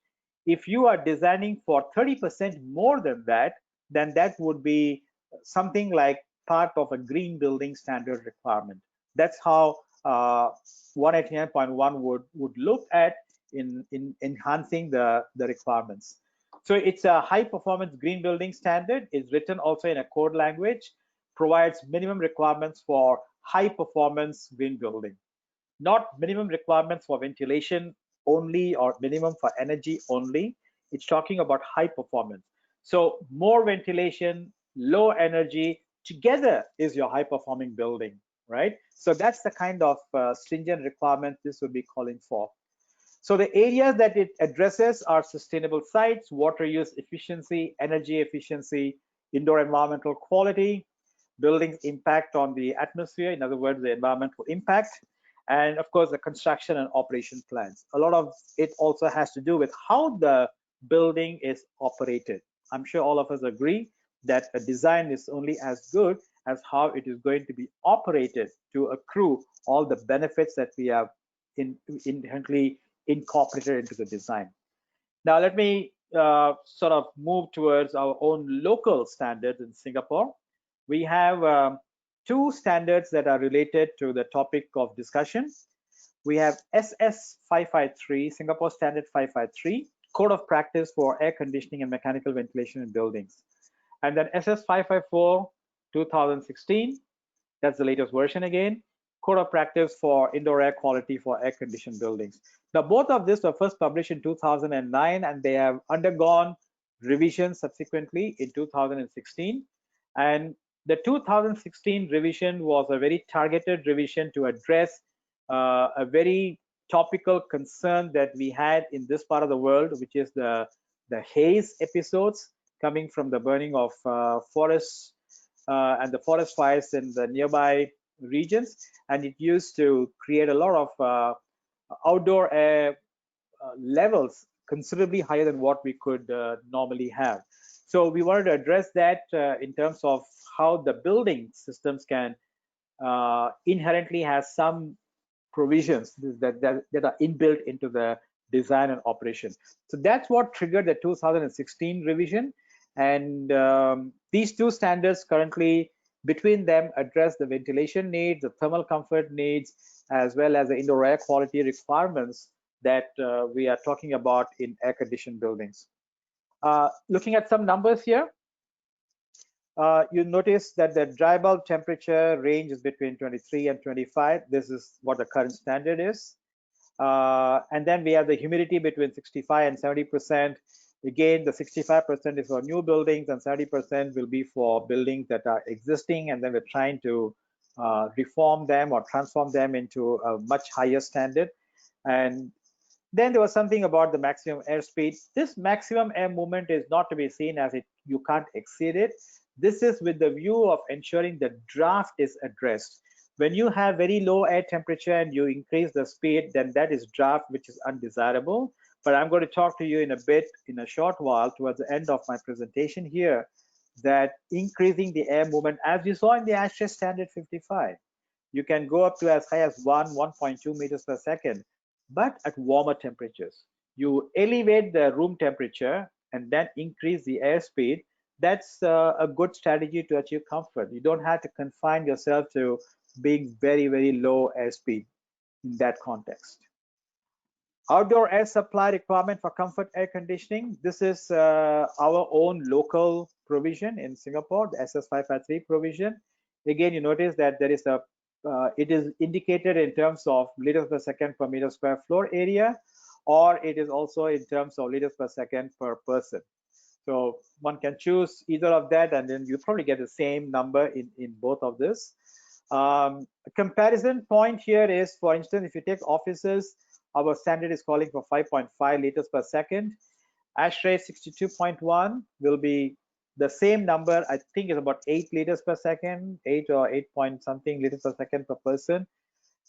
If you are designing for 30% more than that, then that would be something like part of a green building standard requirement. That's how 189.1 would look at in enhancing the requirements. So it's a high performance green building standard. It's written also in a code language, provides minimum requirements for high performance green building, not minimum requirements for ventilation only or minimum for energy only. It's talking about high performance. So more ventilation, low energy together is your high performing building, right? So that's the kind of stringent requirement this would be calling for. So the areas that it addresses are sustainable sites, water use efficiency, energy efficiency, indoor environmental quality, buildings impact on the atmosphere, in other words, the environmental impact, and of course the construction and operation plans. A lot of it also has to do with how the building is operated. I'm sure all of us agree that a design is only as good as how it is going to be operated to accrue all the benefits that we have inherently incorporated into the design. Now let me sort of move towards our own local standards in Singapore. We have two standards that are related to the topic of discussion. We have SS 553, Singapore Standard 553, Code of Practice for Air Conditioning and Mechanical Ventilation in Buildings. And then SS 554, 2016, that's the latest version again, Code of Practice for Indoor Air Quality for Air-Conditioned Buildings. Now, both of these were first published in 2009, and they have undergone revisions subsequently in 2016. And the 2016 revision was a very targeted revision to address a very topical concern that we had in this part of the world, which is the haze episodes coming from the burning of forests and the forest fires in the nearby regions. And it used to create a lot of outdoor air levels considerably higher than what we could normally have. So we wanted to address that in terms of how the building systems can inherently have some provisions that are inbuilt into the design and operation. So that's what triggered the 2016 revision. And these two standards currently between them address the ventilation needs, the thermal comfort needs, as well as the indoor air quality requirements that we are talking about in air-conditioned buildings. Looking at some numbers here, you notice that the dry bulb temperature range is between 23 and 25. This is what the current standard is. And then we have the humidity between 65 and 70%. Again, the 65% is for new buildings and 70% will be for buildings that are existing, and then we're trying to reform them or transform them into a much higher standard. And then there was something about the maximum airspeed. This maximum air movement is not to be seen as you can't exceed it. This is with the view of ensuring the draft is addressed. When you have very low air temperature and you increase the speed, then that is draft, which is undesirable. But I'm going to talk to you in a short while, towards the end of my presentation here, that increasing the air movement, as you saw in the ASHRAE standard 55, you can go up to as high as 1.2 meters per second, but at warmer temperatures. You elevate the room temperature and then increase the airspeed. That's a good strategy to achieve comfort. You don't have to confine yourself to being very, very low airspeed in that context. Outdoor air supply requirement for comfort air conditioning. This is our own local provision in Singapore, the SS553 provision. Again, you notice that there is a, it is indicated in terms of liters per second per meter square floor area, or it is also in terms of liters per second per person. So one can choose either of that, and then you probably get the same number in both of this. A comparison point here is, for instance, if you take offices, our standard is calling for 5.5 liters per second. ASHRAE 62.1 will be the same number. I think it's about 8 liters per second, 8 or 8 point something liters per second per person.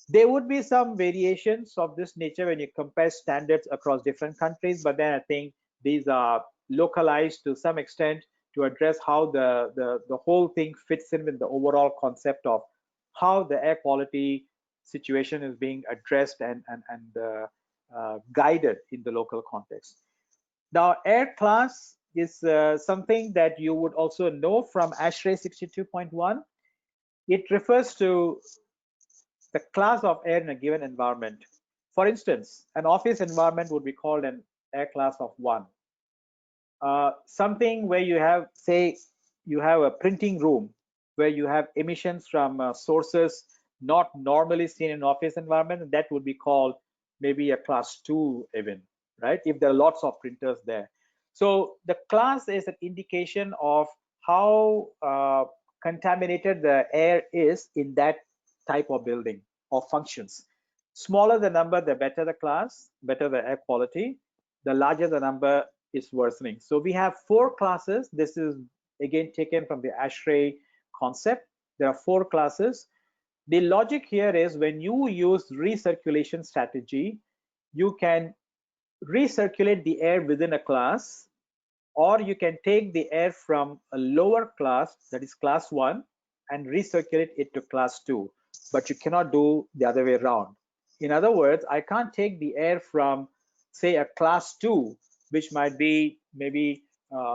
There would be some variations of this nature when you compare standards across different countries, but then I think these are localized to some extent to address how the whole thing fits in with the overall concept of how the air quality situation is being addressed and guided in the local context. Now, air class is something that you would also know from ASHRAE 62.1. It refers to the class of air in a given environment. For instance, an office environment would be called an air class of 1. Something where you have, say, you have a printing room where you have emissions from sources not normally seen in office environment, that would be called maybe a class 2 even, right? If there are lots of printers there. So the class is an indication of how contaminated the air is in that type of building or functions. Smaller the number, the better the class, better the air quality. The larger the number is worsening. So we have 4 classes. This is again taken from the ASHRAE concept. There are 4 classes. The logic here is when you use recirculation strategy, you can recirculate the air within a class, or you can take the air from a lower class, that is class 1, and recirculate it to class 2, but you cannot do the other way around. In other words, I can't take the air from, say, a class 2, which might be maybe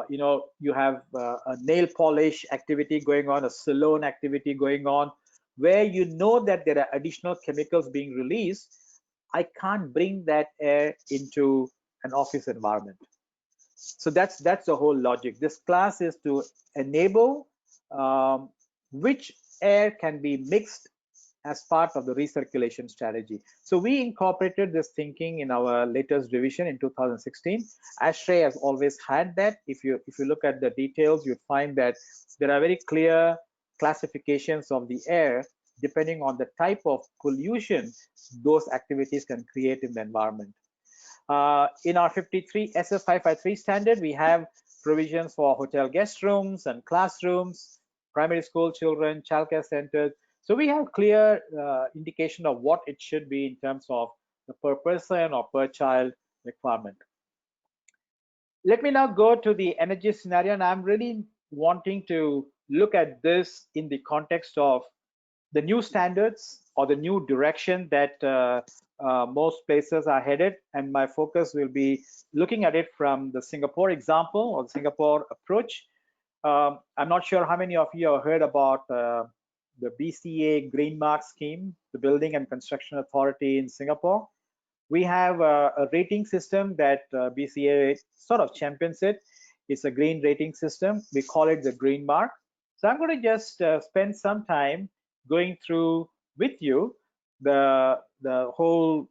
you have a nail polish activity going on, a salon activity going on, where you know that there are additional chemicals being released. I can't bring that air into an office environment. So that's the whole logic. This class is to enable which air can be mixed as part of the recirculation strategy. So we incorporated this thinking in our latest revision in 2016. ASHRAE has always had that. If you look at the details, you'd find that there are very clear classifications of the air depending on the type of pollution those activities can create in the environment. In our 53 SS553 standard, we have provisions for hotel guest rooms and classrooms, primary school children, childcare centers. So we have clear indication of what it should be in terms of the per person or per child requirement. Let me now go to the energy scenario, and I'm really wanting to look at this in the context of the new standards or the new direction that most places are headed, and my focus will be looking at it from the Singapore example or the Singapore approach. I'm not sure how many of you have heard about the BCA Green Mark scheme, the Building and Construction Authority in Singapore. We have a rating system that BCA sort of champions it. It's a green rating system. We call it the Green Mark. So I'm going to just spend some time going through with you the whole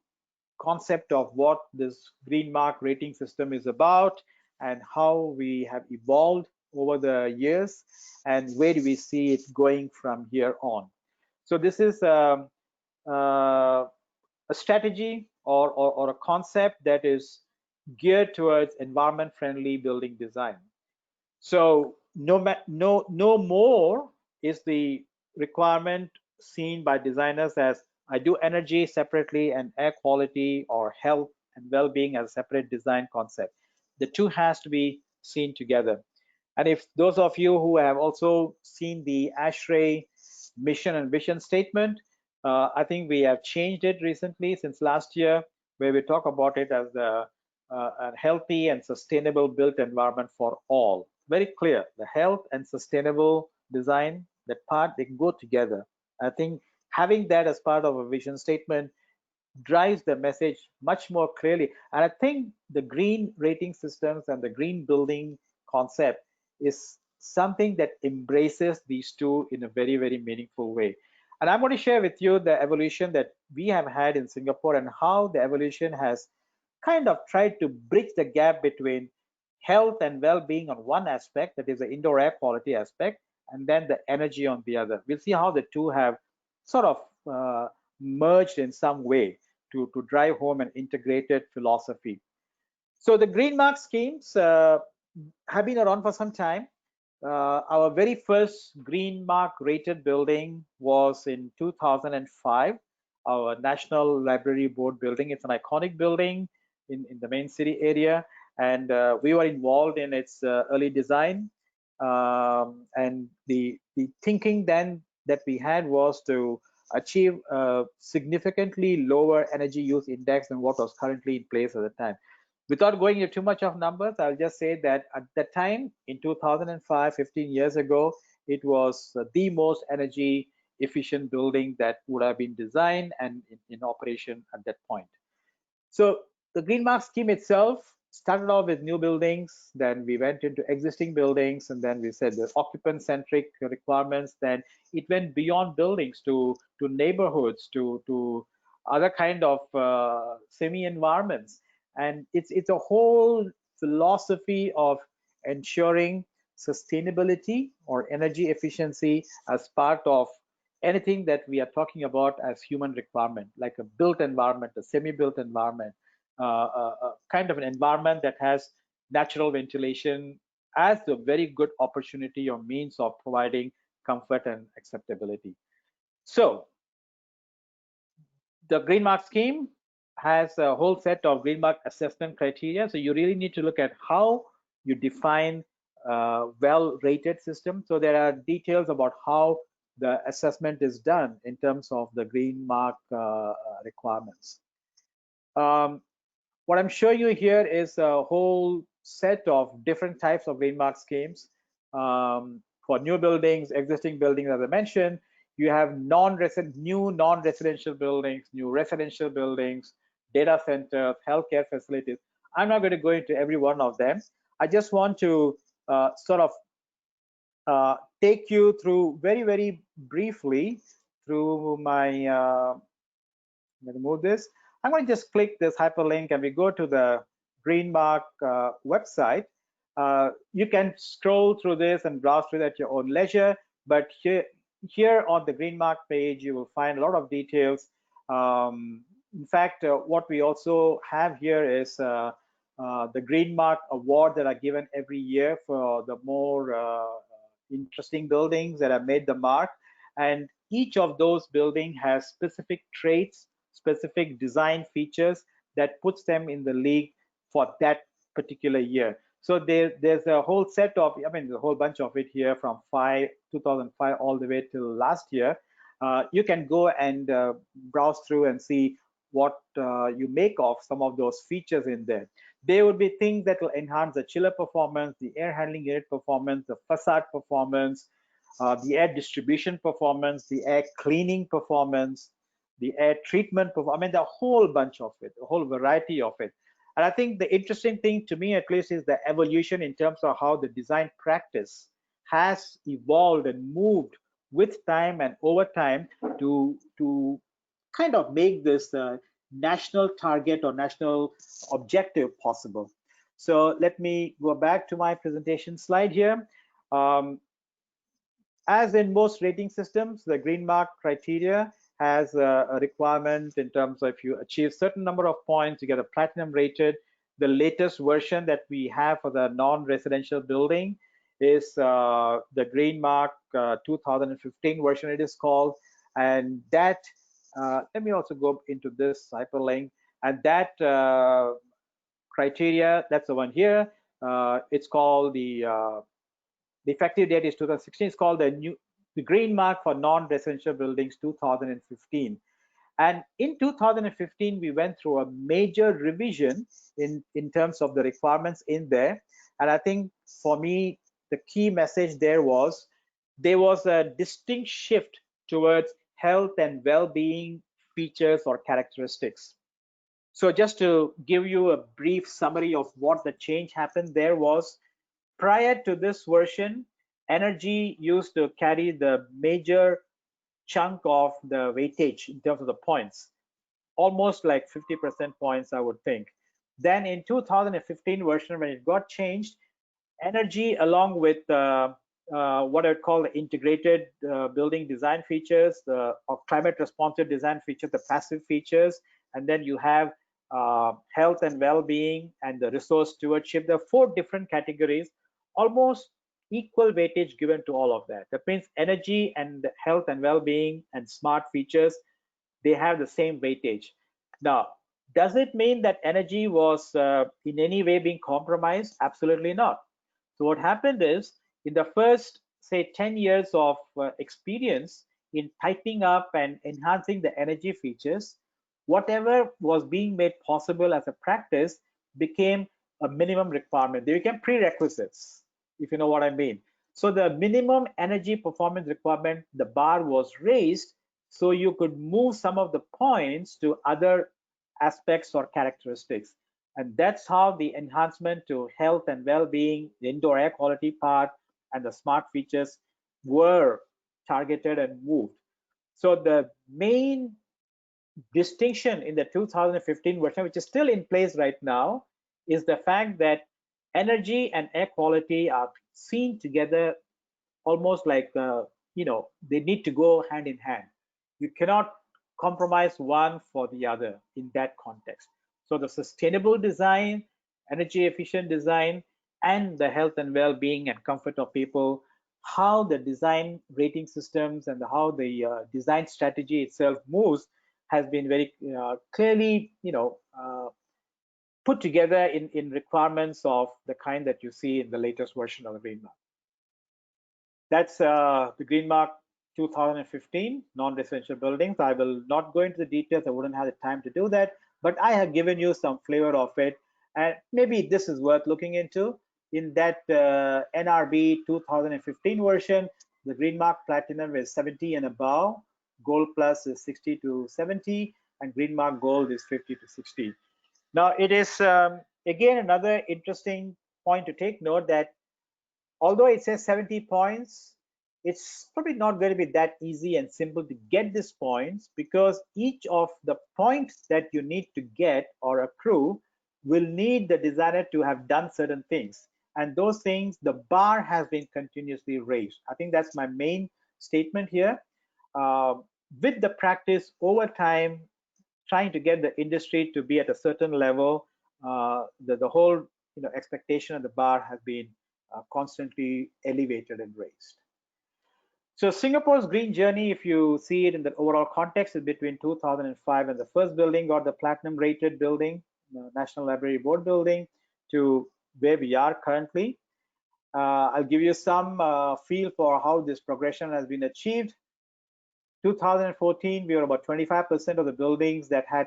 concept of what this Green Mark rating system is about and how we have evolved over the years and where do we see it going from here on. So this is a strategy or a concept that is geared towards environment-friendly building design. So no more is the requirement seen by designers as I do energy separately and air quality or health and well-being as a separate design concept. The two has to be seen together. And if those of you who have also seen the ASHRAE mission and vision statement, I think we have changed it recently since last year, where we talk about it as a healthy and sustainable built environment for all. Very clear, the health and sustainable design, that part, they go together. I think having that as part of a vision statement drives the message much more clearly. And I think the green rating systems and the green building concept is something that embraces these two in a very, very meaningful way. And I'm going to share with you the evolution that we have had in Singapore and how the evolution has kind of tried to bridge the gap between health and well-being on one aspect, that is the indoor air quality aspect, and then the energy on the other. We'll see how the two have sort of merged in some way to drive home an integrated philosophy. So the green mark schemes have been around for some time. Our very first green mark rated building was in 2005, our National Library Board building. It's an iconic building in the main city area, and we were involved in its early design. And the thinking then that we had was to achieve a significantly lower energy use index than what was currently in place at the time. Without going into too much of numbers, I'll just say that at the time in 2005, 15 years ago, it was the most energy efficient building that would have been designed and in operation at that point. So the green mark scheme itself started off with new buildings, then we went into existing buildings, and then we said the occupant centric requirements. Then it went beyond buildings to neighborhoods, to other kind of semi environments. And it's a whole philosophy of ensuring sustainability or energy efficiency as part of anything that we are talking about as human requirement, like a built environment, a semi-built environment, kind of an environment that has natural ventilation as a very good opportunity or means of providing comfort and acceptability. So the green mark scheme has a whole set of green mark assessment criteria. So you really need to look at how you define well-rated system. So there are details about how the assessment is done in terms of the green mark requirements. What I'm showing you here is a whole set of different types of green mark schemes. For new buildings, existing buildings, as I mentioned, you have new non-residential buildings, new residential buildings, data centers, healthcare facilities. I'm not going to go into every one of them. I just want to sort of take you through very, very briefly through my, I'm going to move this. I'm going to just click this hyperlink and we go to the green mark website. You can scroll through this and browse through it at your own leisure, but here on the green mark page, you will find a lot of details. In fact, what we also have here is the green mark award that are given every year for the more interesting buildings that have made the mark. And each of those buildings has specific traits, specific design features that puts them in the league for that particular year. So there's a whole set of, I mean, a whole bunch of it here from 2005 all the way till last year. You can go and browse through and see what you make of some of those features in there. There will be things that will enhance the chiller performance, the air handling unit performance, the facade performance, the air distribution performance, the air cleaning performance, the air treatment performance. I mean, the whole bunch of it, a whole variety of it. And I think the interesting thing to me, at least, is the evolution in terms of how the design practice has evolved and moved with time and over time to kind of make this national target or national objective possible. So let me go back to my presentation slide here. As in most rating systems, the green mark criteria has a requirement in terms of if you achieve certain number of points, you get a platinum rated. The latest version that we have for the non-residential building is the green mark 2015 version, it is called. And that, let me also go into this hyperlink. And that criteria, that's the one here. It's called the effective date is 2016. It's called the green mark for non-residential buildings 2015. And in 2015, we went through a major revision in terms of the requirements in there. And I think for me, the key message there was a distinct shift towards health and well-being features or characteristics. So just to give you a brief summary of what the change happened, there was prior to this version, energy used to carry the major chunk of the weightage in terms of the points, almost like 50% points, I would think. Then in 2015 version, when it got changed, energy along with what I would call the integrated building design features, or climate responsive design features, the passive features, and then you have health and well-being and the resource stewardship. There are 4 different categories, almost equal weightage given to all of that. That means energy and health and well-being and smart features, they have the same weightage. Now, does it mean that energy was in any way being compromised? Absolutely not. So what happened is, in the first, say, 10 years of experience in tightening up and enhancing the energy features, whatever was being made possible as a practice became a minimum requirement. They became prerequisites, if you know what I mean. So the minimum energy performance requirement, the bar was raised so you could move some of the points to other aspects or characteristics. And that's how the enhancement to health and well-being, the indoor air quality part, and the smart features were targeted and moved. So the main distinction in the 2015 version, which is still in place right now, is the fact that energy and air quality are seen together almost like, they need to go hand in hand. You cannot compromise one for the other in that context. So the sustainable design, energy efficient design, and the health and well-being and comfort of people, how the design rating systems and how the design strategy itself moves has been very clearly, put together in requirements of the kind that you see in the latest version of the Green Mark. That's the Green Mark 2015 non-residential buildings. I will not go into the details. I wouldn't have the time to do that, but I have given you some flavor of it, and maybe this is worth looking into. In that NRB 2015 version, the Green Mark Platinum is 70 and above, Gold Plus is 60 to 70, and Green Mark Gold is 50 to 60. Now, it is again another interesting point to take note that although it says 70 points, it's probably not going to be that easy and simple to get these points, because each of the points that you need to get or accrue will need the designer to have done certain things. And those things, the bar has been continuously raised. I think that's my main statement here. With the practice over time, trying to get the industry to be at a certain level, the whole expectation of the bar has been constantly elevated and raised. So Singapore's green journey, if you see it in the overall context, is between 2005 and the first building got the platinum rated building, National Library Board building, to where we are currently. I'll give you some feel for how this progression has been achieved. 2014, we were about 25% of the buildings that had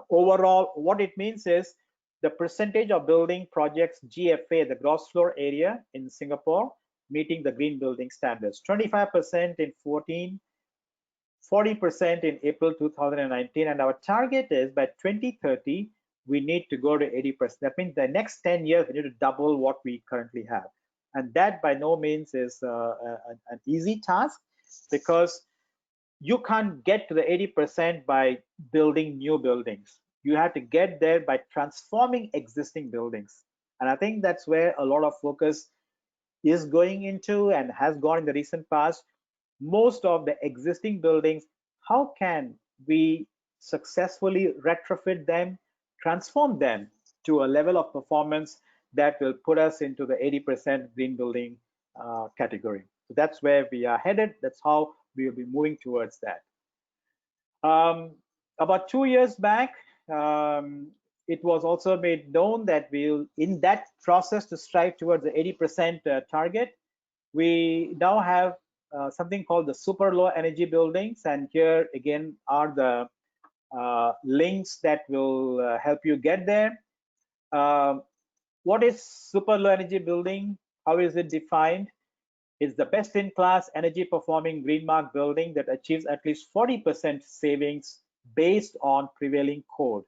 overall. What it means is the percentage of building projects GFA, the gross floor area in Singapore, meeting the green building standards. 25% in 14, 40% in April 2019, and our target is by 2030 we need to go to 80%. That means the next 10 years we need to double what we currently have, and that by no means is an easy task, because you can't get to the 80% by building new buildings. You have to get there by transforming existing buildings. And I think that's where a lot of focus is going into and has gone in the recent past. Most of the existing buildings, how can we successfully retrofit them, transform them to a level of performance that will put us into the 80% green building category. So that's where we are headed. That's how we will be moving towards that. About 2 years back, it was also made known that we'll, in that process to strive towards the 80% target, we now have something called the super low energy buildings, and here again are the links that will help you get there. What is super low energy building? How is it defined? It's the best in class energy performing green mark building that achieves at least 40% savings based on prevailing code.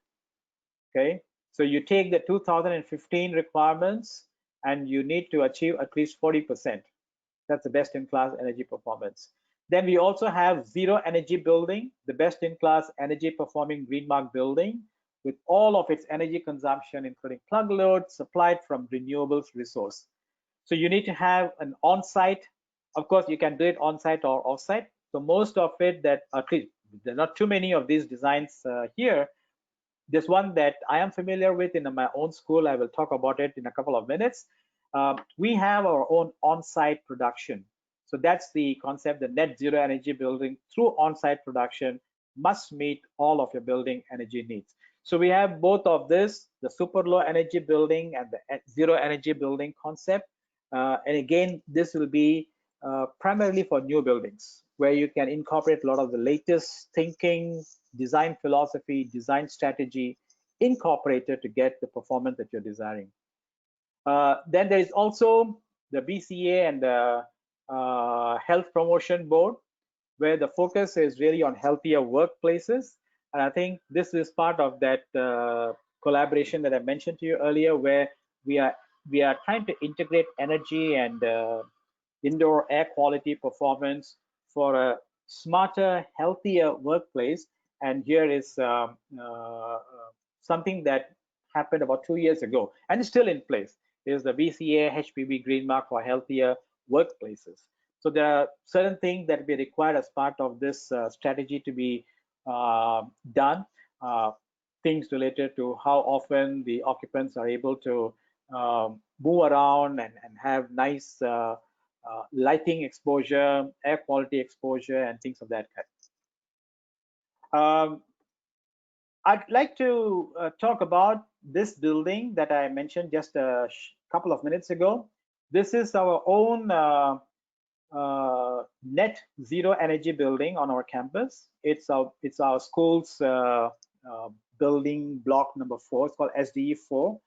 Okay, so you take the 2015 requirements and you need to achieve at least 40%. That's the best in class energy performance. Then we also have zero energy building, the best in class energy performing green mark building with all of its energy consumption, including plug load supplied from renewables resource. So you need to have an on-site. Of course, you can do it on-site or off-site. So most of it, that at least there are not too many of these designs here. There's one that I am familiar with in my own school. I will talk about it in a couple of minutes. We have our own on-site production. So that's the concept. The net zero energy building through on-site production must meet all of your building energy needs. So we have both of this, the super low energy building and the zero energy building concept. And again, this will be primarily for new buildings, where you can incorporate a lot of the latest thinking, design philosophy, design strategy incorporated to get the performance that you're desiring. Then there is also the BCA and the Health Promotion Board, where the focus is really on healthier workplaces. And I think this is part of that collaboration that I mentioned to you earlier, where we are trying to integrate energy and indoor air quality performance for a smarter, healthier workplace. And here is something that happened about 2 years ago and is still in place. Is the BCA HPB Green Mark for healthier workplaces. So there are certain things that will be required as part of this strategy to be done. Things related to how often the occupants are able to move around and have nice lighting exposure, air quality exposure, and things of that kind. I'd like to talk about this building that I mentioned just a couple of minutes ago. This is our own net zero energy building on our campus. It's our school's building block number 4. It's called SDE 4.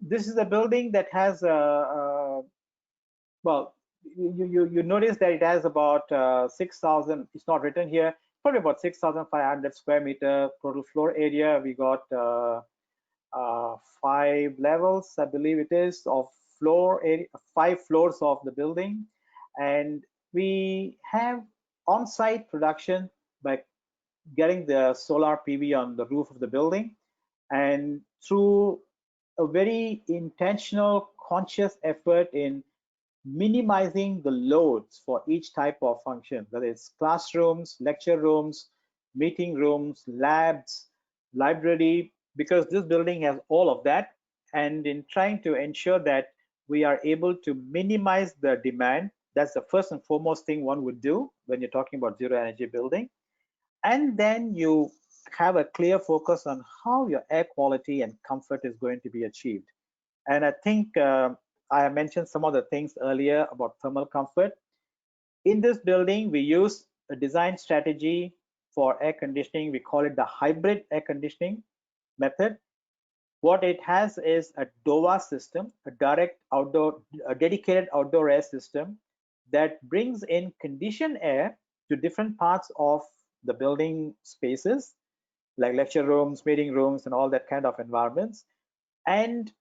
This is a building that has well, you notice that it has about 6,000. It's not written here. Probably about 6,500 square meter total floor area. We got 5 levels, I believe it is, of floor area, 5 floors of the building, and we have on-site production by getting the solar PV on the roof of the building, and through a very intentional, conscious effort in minimizing the loads for each type of function, whether it's classrooms, lecture rooms, meeting rooms, labs, library, because this building has all of that. And in trying to ensure that we are able to minimize the demand, that's the first and foremost thing one would do when you're talking about zero energy building. And then you have a clear focus on how your air quality and comfort is going to be achieved. And I think I mentioned some of the things earlier about thermal comfort. In this building, we use a design strategy for air conditioning. We call it the hybrid air conditioning method. What it has is a DOA system, a dedicated outdoor air system that brings in conditioned air to different parts of the building spaces, like lecture rooms, meeting rooms, and all that kind of environments. And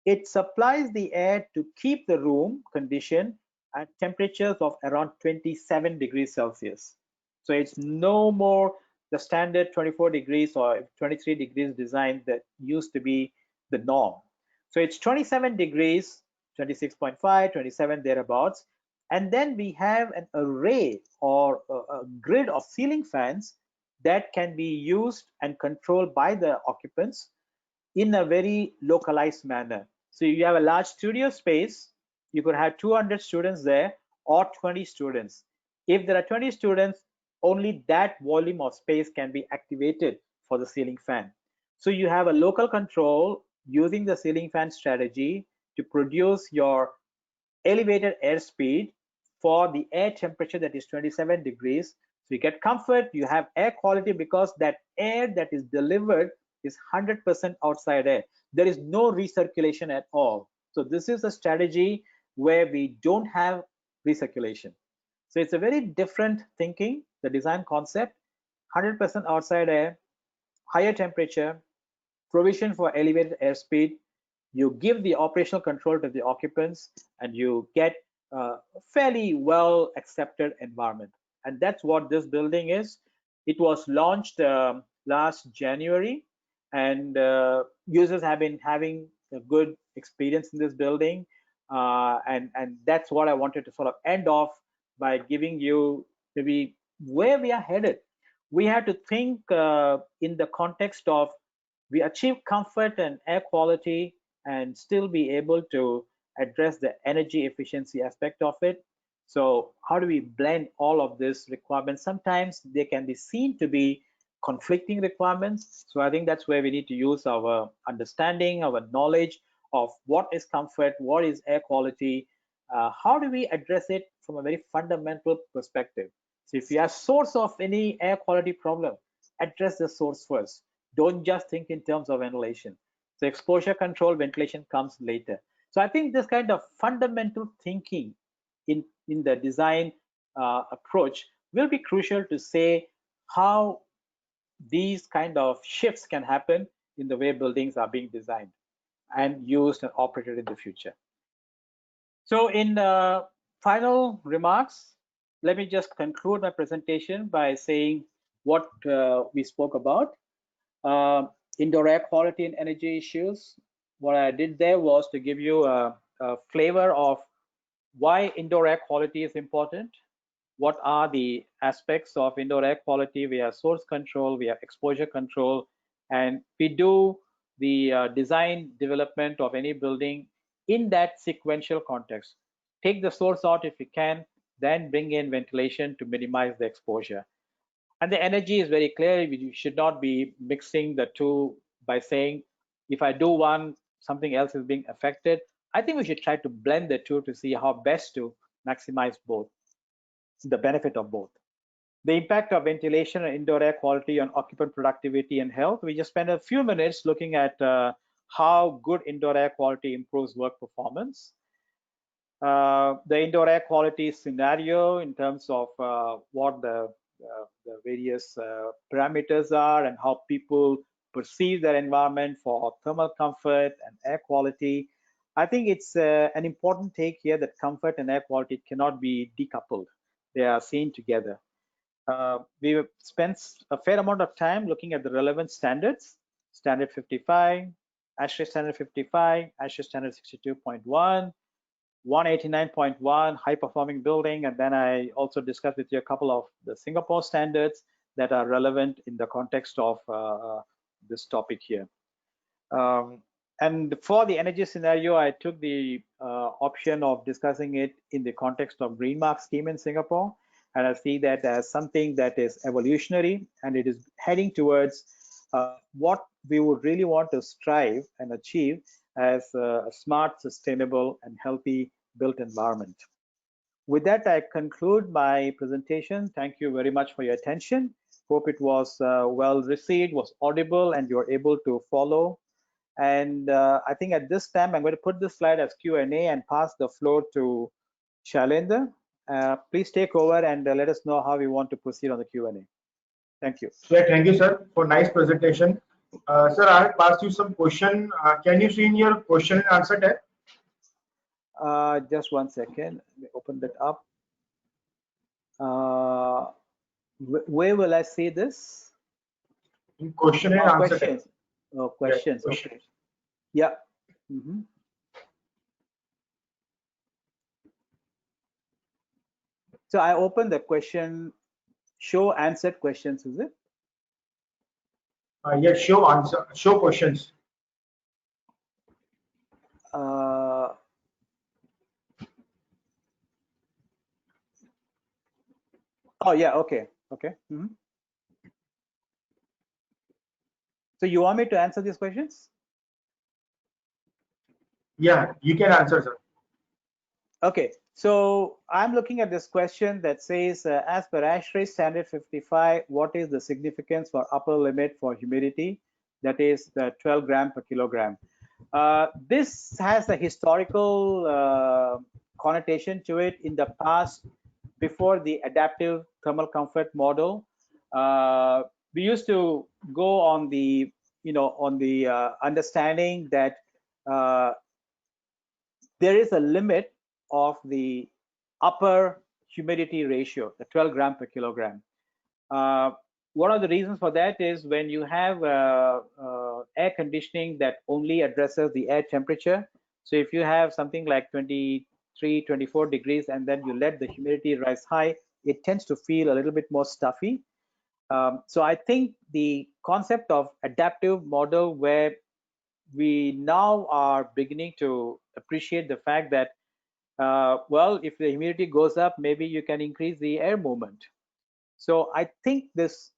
it supplies the air to keep the room conditioned at temperatures of around 27 degrees Celsius. So it's no more the standard 24 degrees or 23 degrees design that used to be the norm. So it's 27 degrees, 26.5, 27 thereabouts. And then we have an array or a grid of ceiling fans that can be used and controlled by the occupants in a very localized manner. So you have a large studio space, you could have 200 students there or 20 students. If there are 20 students, only that volume of space can be activated for the ceiling fan. So you have a local control using the ceiling fan strategy to produce your elevated airspeed for the air temperature that is 27 degrees. So you get comfort, you have air quality because that air that is delivered is 100% outside air. There is no recirculation at all. So this is a strategy where we don't have recirculation. So it's a very different thinking, the design concept. 100% outside air, higher temperature, provision for elevated airspeed. You give the operational control to the occupants, and you get a fairly well accepted environment. And that's what this building is. It was launched last January, and users have been having a good experience in this building. And that's what I wanted to sort of end off by giving you maybe where we are headed. We have to think in the context of we achieve comfort and air quality and still be able to address the energy efficiency aspect of it. So how do we blend all of these requirements? Sometimes they can be seen to be conflicting requirements. So I think that's where we need to use our understanding, our knowledge of what is comfort, what is air quality, how do we address it from a very fundamental perspective. So if you are source of any air quality problem, address the source first. Don't just think in terms of ventilation. So exposure control, ventilation comes later. So I think this kind of fundamental thinking in the design approach will be crucial to say how these kind of shifts can happen in the way buildings are being designed and used and operated in the future. So in final remarks, let me just conclude my presentation by saying what we spoke about. Indoor air quality and energy issues. What I did there was to give you a flavor of why indoor air quality is important. What are the aspects of indoor air quality? We have source control, we have exposure control, and we do the design development of any building in that sequential context. Take the source out if you can, then bring in ventilation to minimize the exposure. And the energy is very clear. You should not be mixing the two by saying, if I do one, something else is being affected. I think we should try to blend the two to see how best to maximize both, the benefit of both. The impact of ventilation and indoor air quality on occupant productivity and health. We just spent a few minutes looking at how good indoor air quality improves work performance. The indoor air quality scenario in terms of what the various parameters are and how people perceive their environment for thermal comfort and air quality. I think it's an important take here that comfort and air quality cannot be decoupled. They are seen together. We spent a fair amount of time looking at the relevant standards, standard 55, ASHRAE standard 55, ASHRAE standard 62.1, 189.1 high performing building, and then I also discussed with you a couple of the Singapore standards that are relevant in the context of this topic here. And for the energy scenario, I took the option of discussing it in the context of green mark scheme in Singapore, and I see that as something that is evolutionary and it is heading towards what we would really want to strive and achieve as a smart, sustainable, and healthy built environment. With that, I conclude my presentation. Thank you very much for your attention. Hope it was well received, was audible, and you're able to follow. And I think at this time, I'm going to put this slide as Q&A and pass the floor to Shailendra. Please take over and let us know how we want to proceed on the Q&A. Thank you. Yeah, thank you, sir, for nice presentation. Sir, I have asked you some question. Can you see in your question and answer tab? Just one second. Let me open that up. Where will I see this? In question and answer questions. tab. Oh, questions. Yeah, Okay. Yeah. Mm-hmm. So I opened the question, show answered questions, is it? Yes, show answer, show questions. Oh yeah, okay, okay. Mm-hmm. So you want me to answer these questions? Yeah, you can answer, sir. Okay, so I'm looking at this question that says, as per ASHRAE standard 55, what is the significance for upper limit for humidity? That is the 12 gram per kilogram. This has a historical connotation to it. In the past, before the adaptive thermal comfort model, we used to go on the, understanding that there is a limit of the upper humidity ratio, the 12 gram per kilogram. One of the reasons for that is when you have air conditioning that only addresses the air temperature. So if you have something like 23, 24 degrees and then you let the humidity rise high, it tends to feel a little bit more stuffy. So I think the concept of adaptive model, where we now are beginning to appreciate the fact that, well, if the humidity goes up, maybe you can increase the air movement. So I think this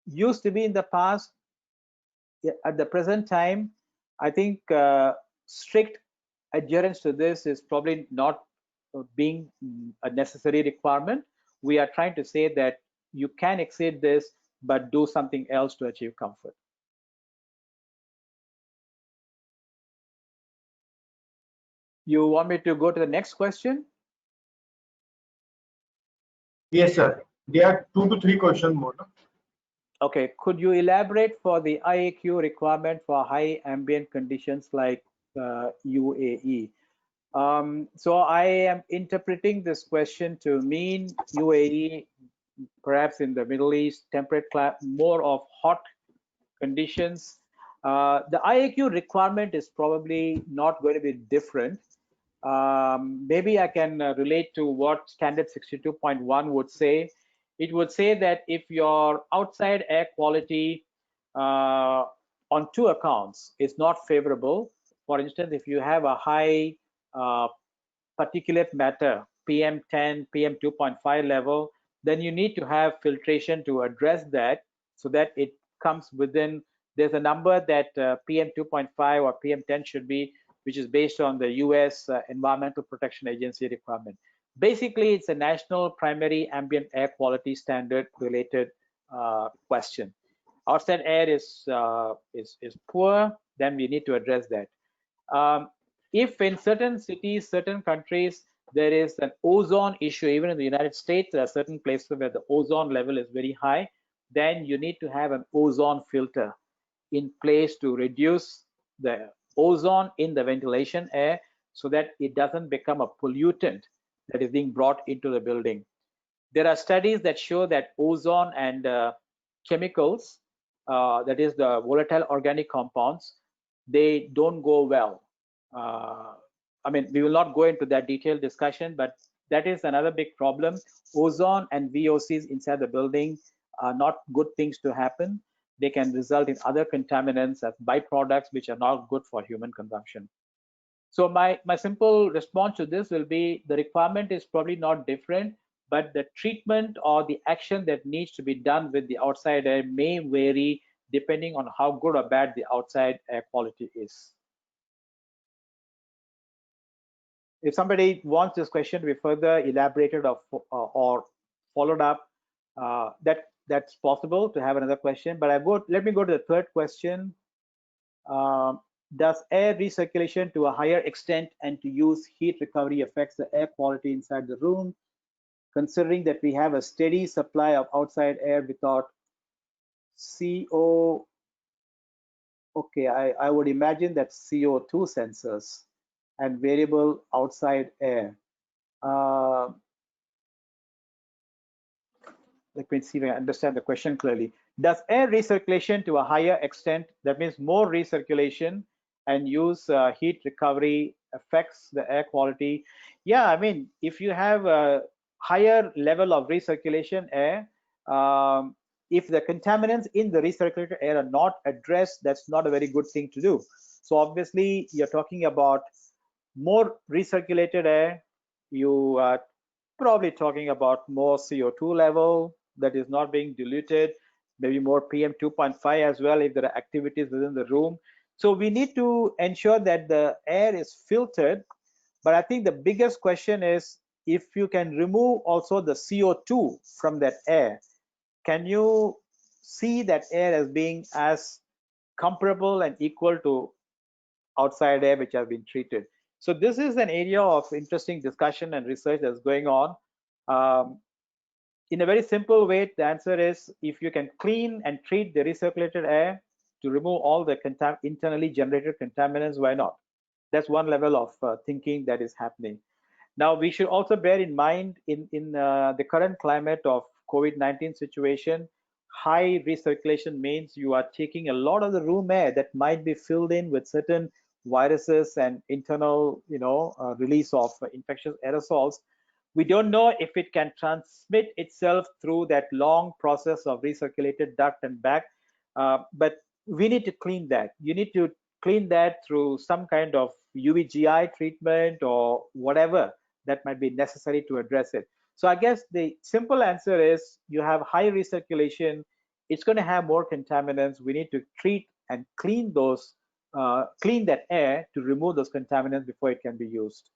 used to be in the past. At the present time, I think strict adherence to this is probably not being a necessary requirement. We are trying to say that you can exceed this, but do something else to achieve comfort. You want me to go to the next question? Yes, sir. There are 2 to 3 questions more. No? Okay, could you elaborate for the IAQ requirement for high ambient conditions like UAE? So I am interpreting this question to mean UAE, perhaps in the Middle East, temperate, more of hot conditions. The IAQ requirement is probably not going to be different. Maybe I can relate to what standard 62.1 would say. It would say that if your outside air quality on 2 accounts is not favorable, for instance, if you have a high particulate matter, PM10, PM2.5 level, then you need to have filtration to address that so that it comes within, there's a number that PM2.5 or PM10 should be, which is based on the US Environmental Protection Agency requirement. Basically, it's a national primary ambient air quality standard related question. Outside air is poor, then we need to address that. If in certain cities, certain countries, there is an ozone issue, even in the United States, there are certain places where the ozone level is very high, then you need to have an ozone filter in place to reduce the ozone in the ventilation air so that it doesn't become a pollutant that is being brought into the building. There are studies that show that ozone and chemicals, that is the volatile organic compounds, they don't go well. I mean, we will not go into that detailed discussion, but that is another big problem. Ozone and VOCs inside the building are not good things to happen. They can result in other contaminants as byproducts, which are not good for human consumption. So my simple response to this will be the requirement is probably not different, but the treatment or the action that needs to be done with the outside air may vary depending on how good or bad the outside air quality is. If somebody wants this question to be further elaborated or followed up, that's possible to have another question. But let me go to the third question. Does air recirculation to a higher extent and to use heat recovery affects the air quality inside the room, considering that we have a steady supply of outside air without CO? Okay, I would imagine that CO2 sensors and variable outside air. Let me see if I understand the question clearly. Does air recirculation to a higher extent, that means more recirculation, and use heat recovery affects the air quality? Yeah, I mean, if you have a higher level of recirculation air, if the contaminants in the recirculated air are not addressed, that's not a very good thing to do. So obviously, you're talking about more recirculated air. You are probably talking about more CO2 level that is not being diluted, maybe more PM 2.5 as well if there are activities within the room. So we need to ensure that the air is filtered. But I think the biggest question is if you can remove also the CO2 from that air, can you see that air as being as comparable and equal to outside air which have been treated? So this is an area of interesting discussion and research that's going on. in a very simple way, the answer is if you can clean and treat the recirculated air to remove all the internally generated contaminants, why not? That's one level of thinking that is happening. Now, we should also bear in mind in the current climate of COVID-19 situation, high recirculation means you are taking a lot of the room air that might be filled in with certain viruses and internal, release of infectious aerosols. We don't know if it can transmit itself through that long process of recirculated duct and back, but we need to clean that. You need to clean that through some kind of UVGI treatment or whatever that might be necessary to address it. So I guess the simple answer is you have high recirculation, it's going to have more contaminants. We need to treat and clean those, clean that air to remove those contaminants before it can be used.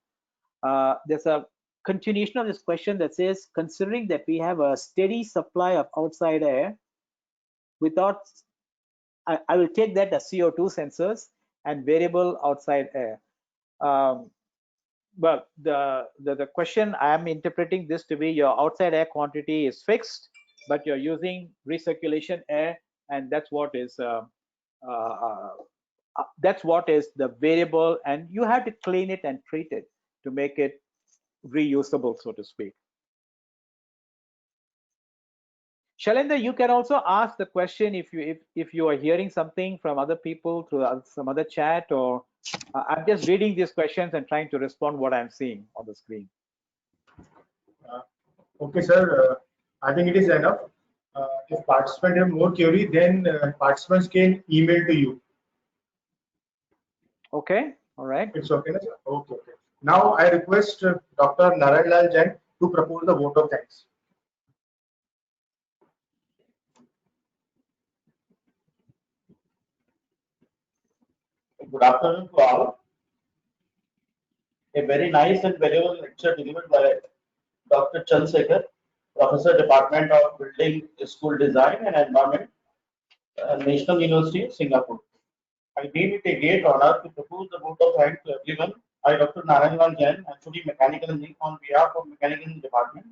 There's a continuation of this question that says, considering that we have a steady supply of outside air without, I will take that as CO2 sensors and variable outside air. Well, the question I am interpreting this to be your outside air quantity is fixed, but you're using recirculation air, and that's what is the variable, and you have to clean it and treat it to make it reusable, so to speak. Shailendra, you can also ask the question if you are hearing something from other people through some other chat, or I'm just reading these questions and trying to respond what I'm seeing on the screen. Okay, sir. I think it is enough. If participants have more query, then participants can email to you. Okay, all right. It's okay, sir? Okay. Now I request Dr. Narayan Lal Jain to propose the vote of thanks. Good afternoon to all. A very nice and valuable lecture delivered by Dr. Chandrasekhar, Professor, Department of Building, School Design and Environment, National University of Singapore. I deem it a great honor to propose the vote of thanks to everyone. I, Dr. Narayan Lal Jain, HOD Mechanical Engineering, on behalf of Mechanical Engineering Department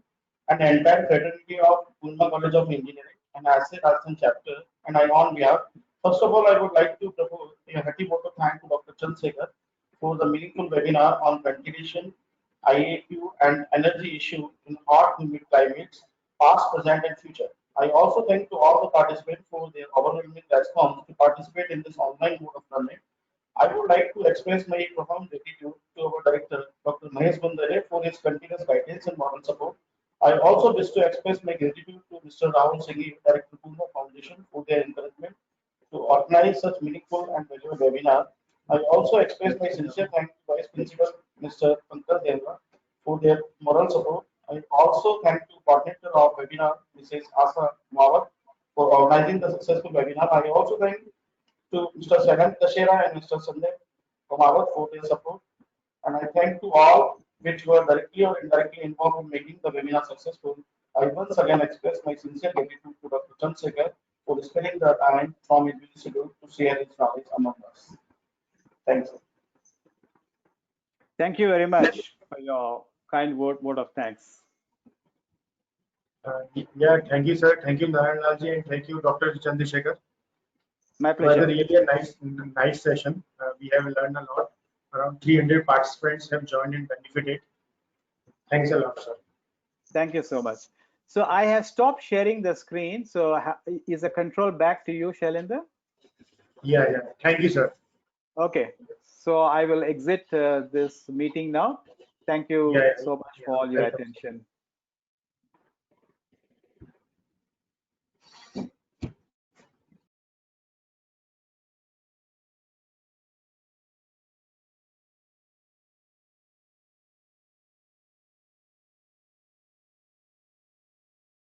and the entire fraternity of Pune College of Engineering and ASHRAE Rajasthan chapter, and I on behalf. First of all, I would like to propose a hearty vote of thanks to Dr. Chandrasekhar for the meaningful webinar on ventilation, IAQ, and energy issue in hot, humid climates, past, present, and future. I also thank to all the participants for their overwhelming response to participate in this online mode of learning. I would like to express my profound gratitude to our director, Dr. Mahesh Bandare, for his continuous guidance and moral support. I also wish to express my gratitude to Mr. Rahul Singhi, Director Pune Foundation, for their encouragement to organize such meaningful and valuable webinar. I also express my sincere thanks to Vice Principal Mr. Pankaj Devra for their moral support. I also thank the coordinator of webinar, Mrs. Asa Mawat, for organizing the successful webinar. I also thank to Mr. Sagan Tashera and Mr. Sandeep Kumawat for their support. And I thank to all which were directly or indirectly involved in making the webinar successful. I once again express my sincere gratitude to Dr. Chandrasekhar for spending the time from his busy schedule to share his knowledge among us. Thanks. Thank you very much for your kind word of thanks. Yeah, thank you, sir. Thank you, Narayan Lalji, and thank you, Dr. Chandrasekhar. My pleasure. It was really a nice session. We have learned a lot. Around 300 participants have joined and benefited. Thanks a lot, sir. Thank you so much. So I have stopped sharing the screen. So is the control back to you, Shailendra? Yeah. Thank you, sir. Okay. So I will exit this meeting now. Thank you so much for all your attention.